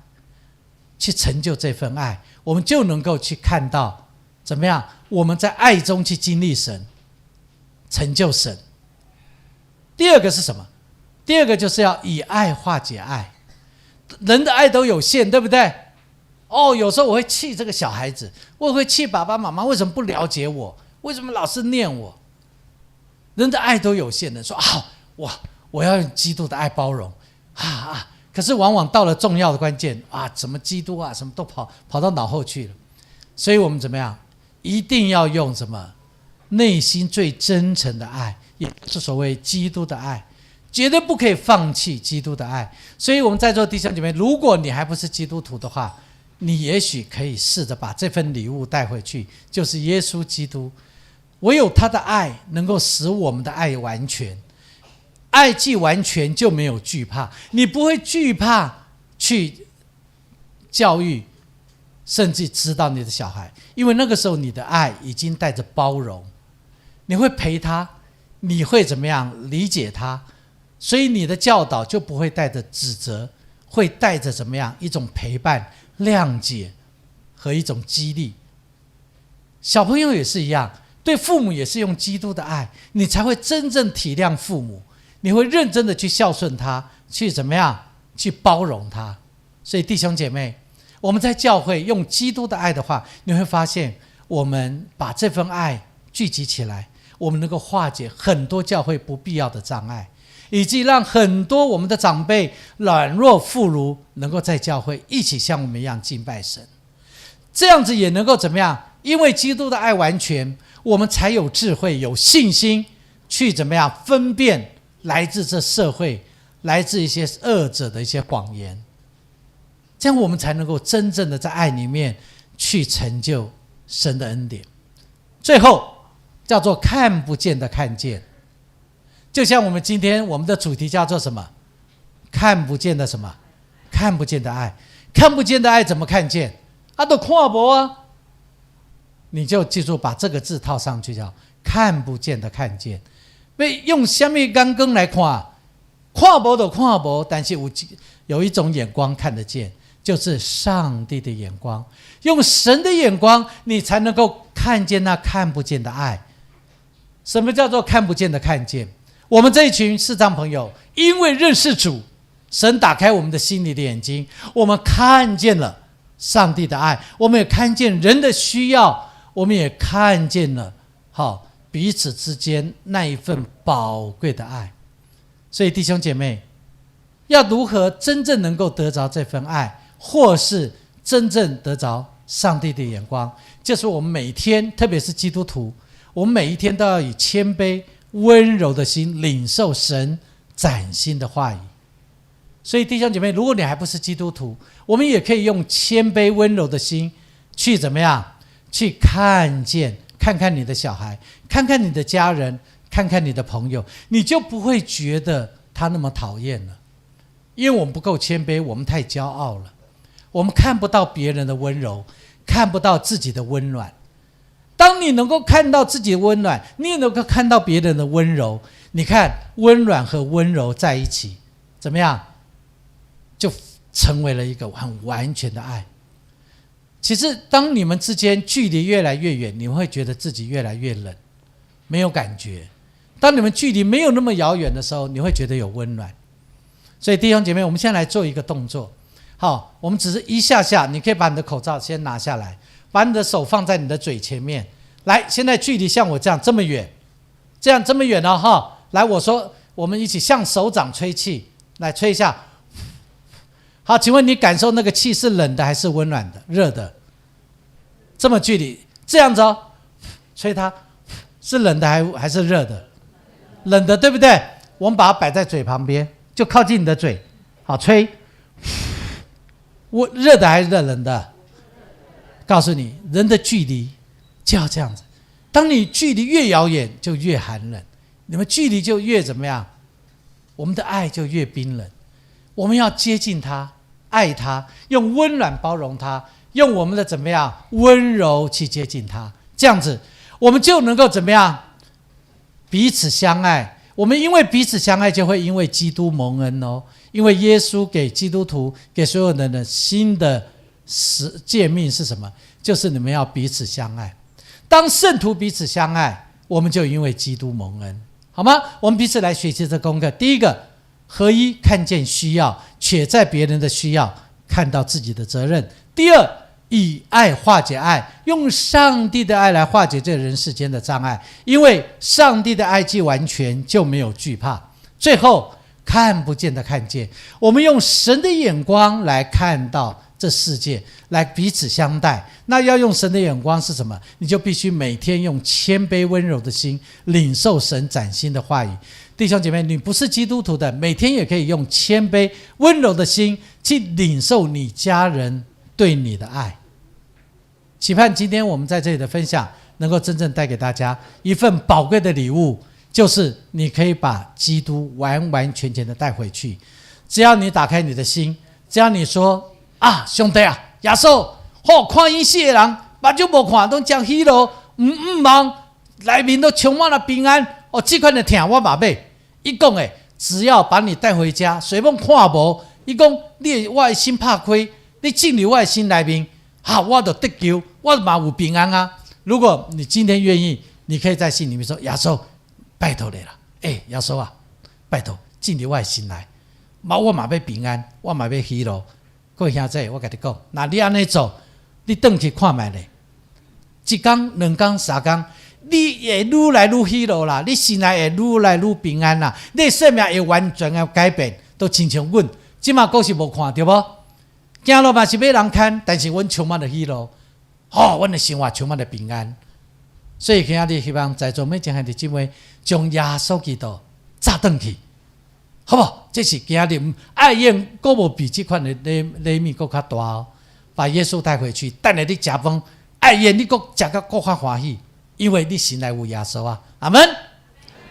去成就这份爱，我们就能够去看到怎么样我们在爱中去经历神，成就神。第二个是什么？第二个就是要以爱化解爱。人的爱都有限，对不对？有时候我会气这个小孩子，我会气爸爸妈妈为什么不了解我，为什么老是念我。人的爱都有限的，说我要用基督的爱包容可是往往到了重要的关键怎么基督什么都跑到脑后去了。所以我们怎么样，一定要用什么内心最真诚的爱，也是所谓基督的爱，绝对不可以放弃基督的爱。所以我们在座弟兄姐妹，如果你还不是基督徒的话，你也许可以试着把这份礼物带回去，就是耶稣基督。唯有他的爱能够使我们的爱完全，爱既完全就没有惧怕，你不会惧怕去教育甚至指导你的小孩，因为那个时候你的爱已经带着包容，你会陪他，你会怎么样理解他，所以你的教导就不会带着指责，会带着怎么样一种陪伴、谅解和一种激励。小朋友也是一样，对父母也是用基督的爱，你才会真正体谅父母，你会认真的去孝顺他，去怎么样去包容他。所以弟兄姐妹，我们在教会用基督的爱的话，你会发现我们把这份爱聚集起来，我们能够化解很多教会不必要的障碍，以及让很多我们的长辈软弱妇孺能够在教会一起像我们一样敬拜神。这样子也能够怎么样，因为基督的爱完全，我们才有智慧有信心去怎么样分辨来自这社会，来自一些恶者的一些谎言，这样我们才能够真正的在爱里面去成就神的恩典。最后叫做看不见的看见，就像我们今天我们的主题叫做什么？看不见的什么？看不见的爱。看不见的爱怎么看见？都看不你就记住把这个字套上去，叫看不见的看见。用什么眼光来看？看不就看不，但是有一种眼光看得见，就是上帝的眼光，用神的眼光，你才能够看见那看不见的爱。什么叫做看不见的看见？我们这一群视障朋友，因为认识主，神打开我们的心里的眼睛，我们看见了上帝的爱，我们也看见人的需要，我们也看见了彼此之间那一份宝贵的爱。所以弟兄姐妹，要如何真正能够得着这份爱，或是真正得着上帝的眼光，就是我们每天，特别是基督徒，我们每一天都要以谦卑温柔的心领受神崭新的话语。所以弟兄姐妹，如果你还不是基督徒，我们也可以用谦卑温柔的心去怎么样，去看看你的小孩，看看你的家人，看看你的朋友，你就不会觉得他那么讨厌了。因为我们不够谦卑，我们太骄傲了，我们看不到别人的温柔，看不到自己的温暖。当你能够看到自己的温暖，你也能够看到别人的温柔，你看温暖和温柔在一起怎么样，就成为了一个很完全的爱。其实当你们之间距离越来越远，你们会觉得自己越来越冷，没有感觉。当你们距离没有那么遥远的时候，你会觉得有温暖。所以弟兄姐妹，我们现在来做一个动作。好，我们只是一下下，你可以把你的口罩先拿下来，把你的手放在你的嘴前面。来，现在距离像我这样这么远，这么远哦，来，我说我们一起向手掌吹气，来吹一下。好，请问你感受那个气是冷的还是温暖的、热的？这么距离，这样子吹它是冷的还是热的？冷的，对不对？我们把它摆在嘴旁边，就靠近你的嘴，好吹。热的还是冷的？告诉你，人的距离就要这样子。当你距离越遥远，就越寒冷；你们距离就越怎么样？我们的爱就越冰冷。我们要接近他，爱他，用温暖包容他，用我们的怎么样温柔去接近他，这样子我们就能够怎么样彼此相爱。我们因为彼此相爱，就会因为基督蒙恩哦。因为耶稣给基督徒，给所有人的新的诫命是什么？就是你们要彼此相爱。当圣徒彼此相爱，我们就因为基督蒙恩，好吗？我们彼此来学习这功课。第一个，合一，看见需要，且在别人的需要看到自己的责任。第二，以爱化解爱，用上帝的爱来化解这人世间的障碍，因为上帝的爱既完全，就没有惧怕。最后，看不见的看见，我们用神的眼光来看到这世界，来彼此相待。那要用神的眼光是什么？你就必须每天用谦卑温柔的心领受神崭新的话语。弟兄姐妹，你不是基督徒的，每天也可以用谦卑温柔的心去领受你家人对你的爱。期盼今天我们在这里的分享能够真正带给大家一份宝贵的礼物，就是你可以把基督完完全全的带回去。只要你打开你的心，只要你说啊，兄弟啊，耶稣看伊世的人目睭无看都将喜乐唔忙内面都充满了平安这款的疼我嘛买。伊讲的，只要把你带回家，随便看无，伊讲我的心拍开，你进入我的心内面我就得救，我嘛有平安啊。如果你今天愿意，你可以在心里面说，耶稣拜托你了，耶稣啊，拜托进入我的心来，我嘛要平安，我嘛要喜乐。各位兄弟，我跟你讲，那你安尼做，你回去看卖咧，一天、两天、三天，你会愈来愈喜乐啦，你心内会愈来愈平安啦，你的生命会完全的改变，都亲像阮即马果是无看对无？走路嘛是要人看，但是阮充满了喜乐，阮的生活充满了平安。所以今仔日希望在座每一兄弟姊妹将耶稣基督扎回去，好不好？这是今仔日爱宴，阁无比这款的礼物阁较大哦。把耶稣带回去，等下你食饭，爱宴你阁食到阁较欢喜，因为你心内有耶稣啊。阿们。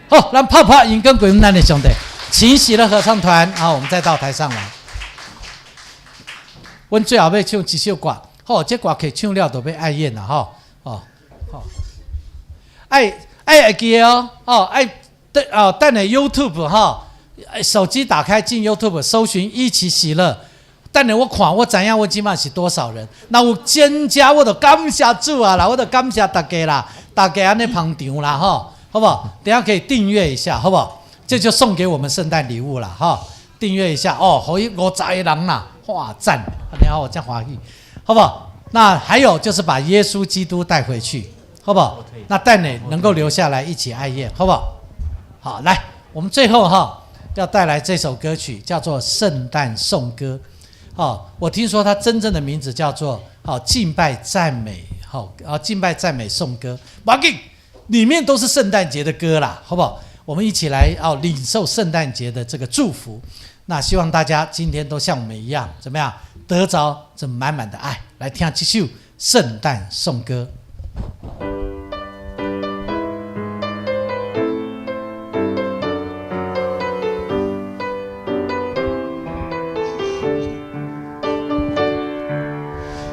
好，咱泡泡引跟鬼们咱的兄弟，请喜乐合唱团，好，我们再到台上来。阮最后要唱一首歌，这歌曲唱了就要爱宴啦，爱会记哦，等下 YouTube 手机打开进 YouTube 搜寻一起喜乐，等下我看我知影我即马是多少人，那有增加我就感谢主啊啦，我就感谢大家啦，大家安尼捧场啦吼，好不好？等一下可以订阅一下，好不好？这就送给我们圣诞礼物啦哈，订阅一下哦，可以50个人啦，哇赞！你好，我讲华语，好不好？那还有就是把耶稣基督带回去，好不好？那带你能够留下来一起爱宴，好不好？好，来，我们最后哈要带来这首歌曲，叫做《圣诞颂歌》。哦，我听说它真正的名字叫做敬拜赞美，敬拜赞美颂歌。不要紧，里面都是圣诞节的歌啦，好不好？我们一起来领受圣诞节的这个祝福。那希望大家今天都像我们一样，怎么样得着这满满的爱？来听这首圣诞颂歌。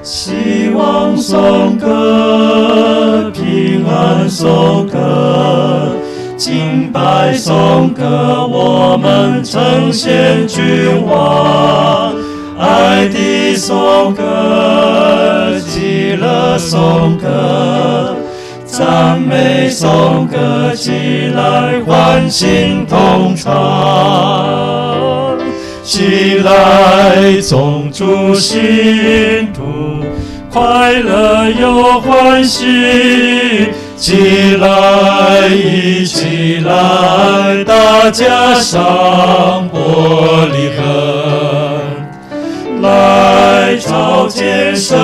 希望颂歌，平安颂歌，敬拜颂歌，我们呈现君王。爱的颂歌，喜乐颂歌，赞美颂歌，起来欢欣同唱。起来，宗主信徒，快乐又欢喜。起来，一起来，大家上玻璃河，来朝见神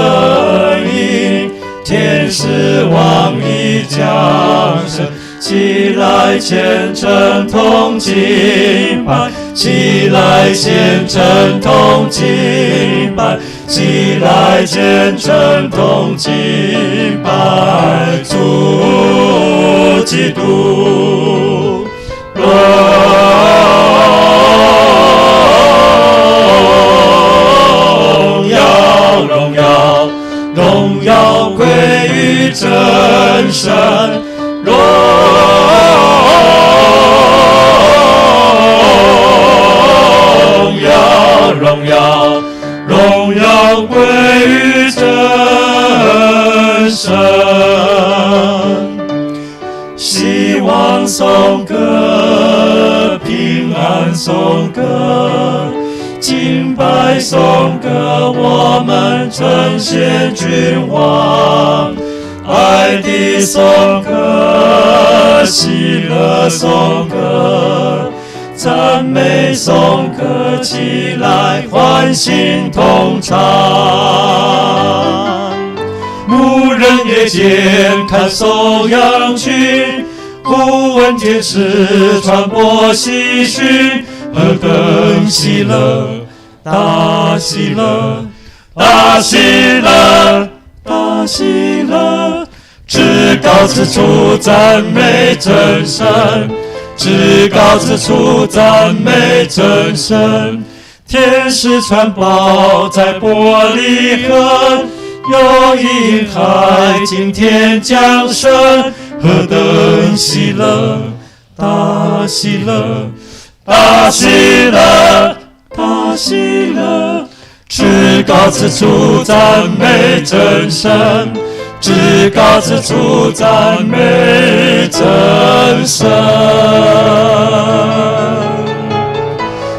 明，天使王已降生。起来，虔诚同敬拜，起来，虔诚同敬拜，起来，虔诚同敬拜，主基督，荣耀，荣耀，荣耀归于真神。荣耀，荣耀，荣耀归于真神。希望颂歌，平安颂歌，敬拜颂歌，我们呈现君王。爱的颂歌，喜乐颂歌，赞美颂歌，起来欢欣同唱。牧人夜间看守羊群，忽闻天使传播喜讯，何等喜乐，大喜乐，大喜乐，大喜乐，至高之处赞美真神，至高之处赞美真神。天使传报在玻璃河，有婴孩今天降生，何等喜乐，大喜乐，大喜乐，大喜乐。至高之处赞美真神，至高之处赞美真神。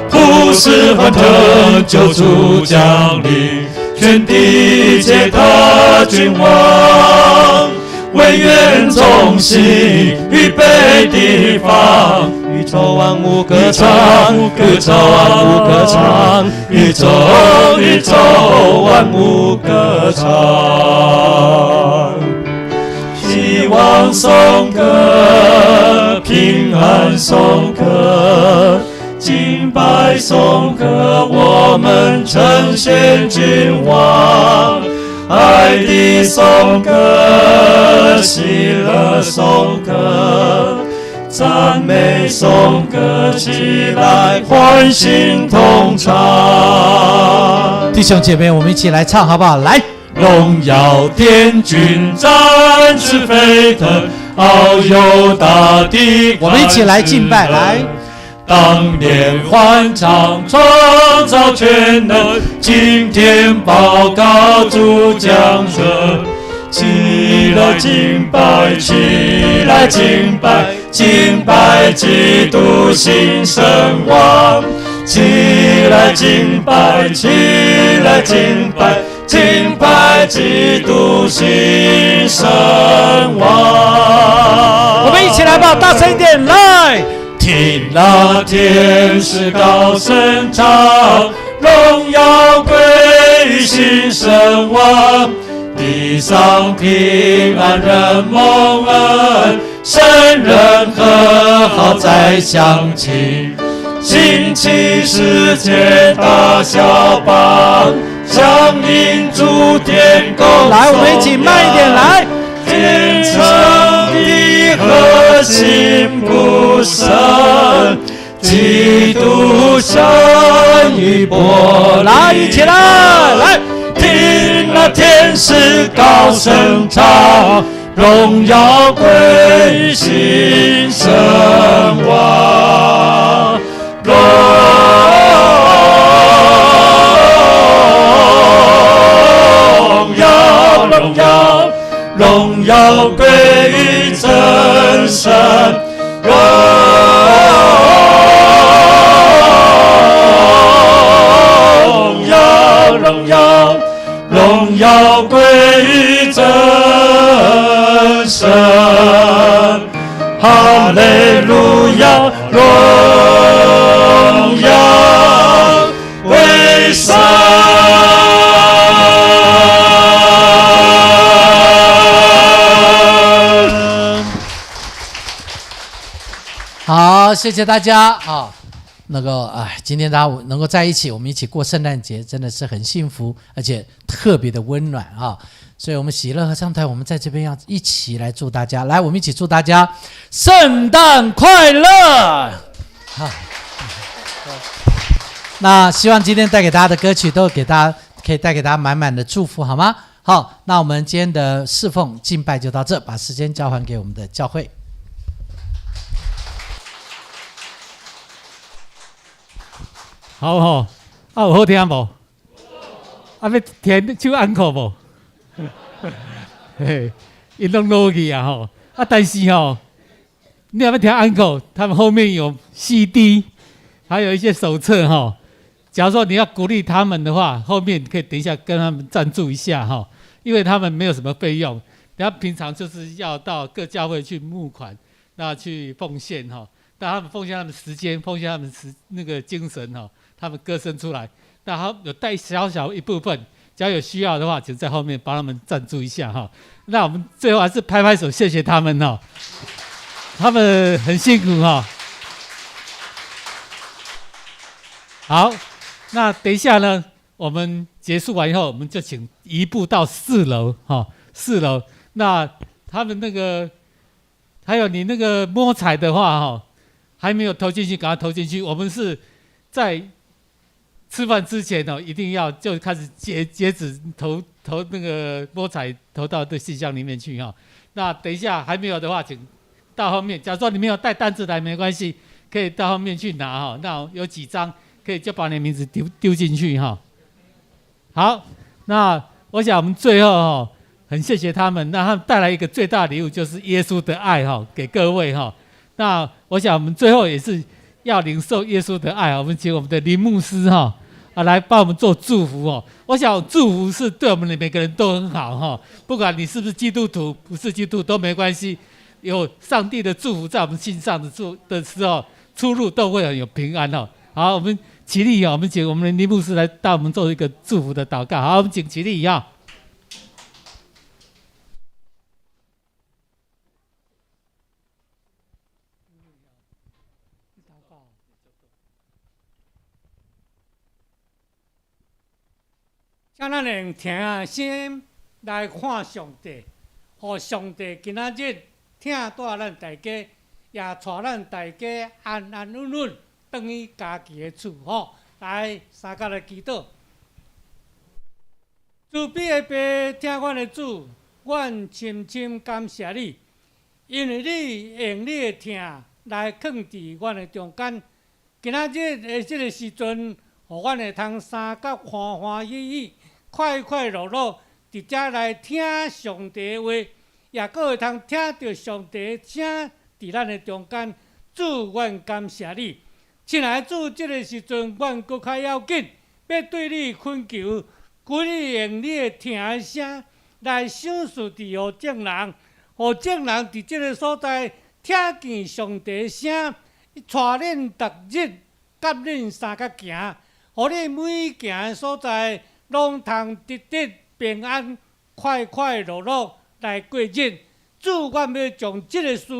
普世欢腾，救主降临，全地皆他君王。唯愿众星预备地方，宇宙万物歌唱，宇宙万物歌唱，宇宙万物歌唱。希望颂歌，平安颂歌，敬拜颂歌，我们呈现君王。爱的颂歌，喜乐颂歌，赞美颂歌，起来欢欣同唱。弟兄姐妹，我们一起来唱好不好？来，荣耀天君展翅飞腾，遨游大地。我们一起来敬拜，来。当年欢唱创造全能，今天报告主讲者。起来敬拜，起来敬拜，敬拜基督新生王。起来敬拜，起来敬拜，敬拜基督新生王。我们一起来吧，大声一点，来！听那天使高声唱，荣耀归于新生王。地上平安人蒙恩，圣人和好再相亲。兴起世界大小邦，响应主天公。来，我们一起慢一点来。天上的和心不生，基督生于波。来，一起来，来。听那天使高声唱，荣耀归于新生王。荣耀，荣耀，荣耀归于真神。荣耀，荣耀，荣耀归于真神。哈利路亚，荣耀归神。好，谢谢大家啊！今天大家能够在一起，我们一起过圣诞节，真的是很幸福，而且特别的温暖啊！所以，我们喜乐合唱团，我们在这边要一起来祝大家，来，我们一起祝大家圣诞快乐！好，那希望今天带给大家的歌曲都给大家可以带给大家满满的祝福，好吗？好，那我们今天的侍奉敬拜就到这，把时间交还给我们的教会。好吼，有好听无？要填手安可无？嘿，伊拢落去啊吼！但是吼，你要听安可，他们后面有 CD， 还有一些手册哈。假如说你要鼓励他们的话，后面可以等一下跟他们赞助一下哈，因为他们没有什么费用，然后平常就是要到各教会去募款，那去奉献哈，但他们奉献他们时间，奉献他们那个精神哈。他们歌声出来，那他有带小小一部分，只要有需要的话，请在后面帮他们赞助一下哈。那我们最后还是拍拍手，谢谢他们哈，他们很辛苦哈。好，那等一下呢，我们结束完以后，我们就请移步到4楼哈，4楼。那他们那个，还有你那个摸彩的话哈，还没有投进去，赶快投进去。我们是在吃饭之前一定要就开始截止投那个摸彩，投到这信箱里面去哈。那等一下还没有的话，请到后面。假如说你没有带单子来，没关系，可以到后面去拿哈。那有几张可以就把你的名字丢进去哈。好，那我想我们最后很谢谢他们，那他们带来一个最大的礼物就是耶稣的爱哈，给各位哈。那我想我们最后也是要领受耶稣的爱，我们请我们的林牧师来帮我们做祝福哦。我想祝福是对我们的每个人都很好哈，不管你是不是基督徒，不是基督徒都没关系，有上帝的祝福在我们心上的时候，出入都会很有平安哦。好，我们起立我们请我们的林牧师来带我们做一个祝福的祷告。好，我们请起立请咱用听心来看上帝，互上帝今仔日听带咱大家，也带咱大家安安稳稳返去家己的厝来三角来祈祷。慈悲的爸，听阮的主，阮深深感谢你，因为你用你的听来放伫阮的中间，今仔日的这个时阵，互阮会通三角欢欢喜喜、快快乐乐，伫遮来听上帝的话，也搁会通听到上帝的声伫咱的中间。主，阮感谢你，亲爱的主，这个时阵阮搁较要紧，要对你恳求，求你用你的听的声来赏赐伫互众人，互众人伫这个所在听见上帝的声。带恁逐日甲恁三角行，互你每行的所在拢通得平安、快快乐乐来过日。主，阮要将这个事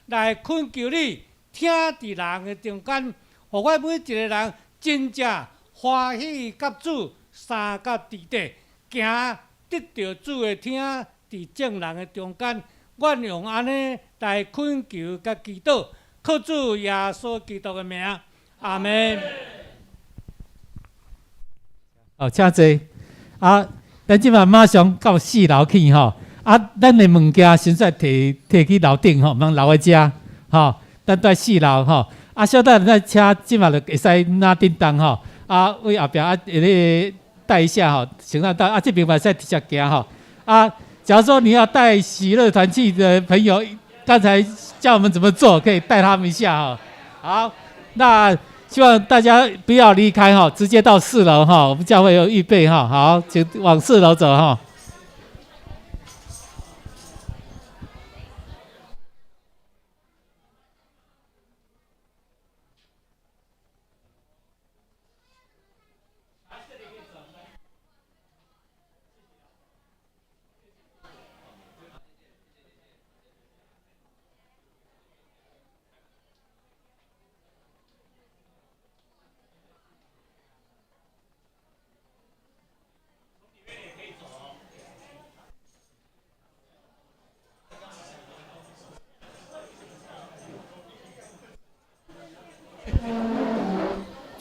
来恳求你，听伫人的中间，互阮每一个人真正欢喜甲主三角伫地，行得到主的听伫众人的中间。阮用安尼来恳求甲祈祷。靠主耶稣基督的名，阿门。哦，请坐。啊，咱即马马上到4楼去吼。啊，咱的物件先在摕去楼顶吼，毋通留在遮吼。咱在4楼吼。啊，小等咱车即马就会使拿叮当吼。啊，为后壁啊，带一下吼，行到到啊，这边嘛使直接行吼。啊，假如说你要带喜乐团契的朋友。刚才教我们怎么做，可以带他们一下哈。好，那希望大家不要离开哈，直接到4楼哈，我们教会有预备哈。好，请往4楼走哈。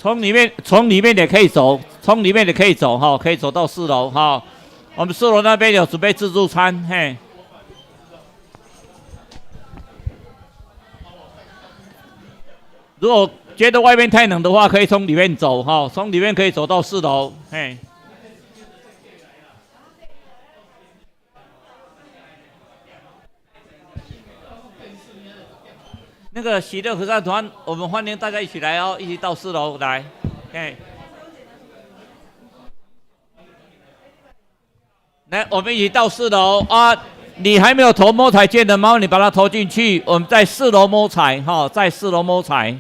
从里面也可以走，哈，可以走到4楼哈。我们4楼那边有准备自助餐，嘿。如果觉得外面太冷的话，可以从里面走哈，从里面可以走到4楼，嘿。那个喜乐合唱团，我们欢迎大家一起来哦，一起到4楼来，哎，来，我们一起到4楼啊！你还没有投摸彩券的，麻烦你把它投进去，我们在4楼摸彩哈，在4楼摸彩。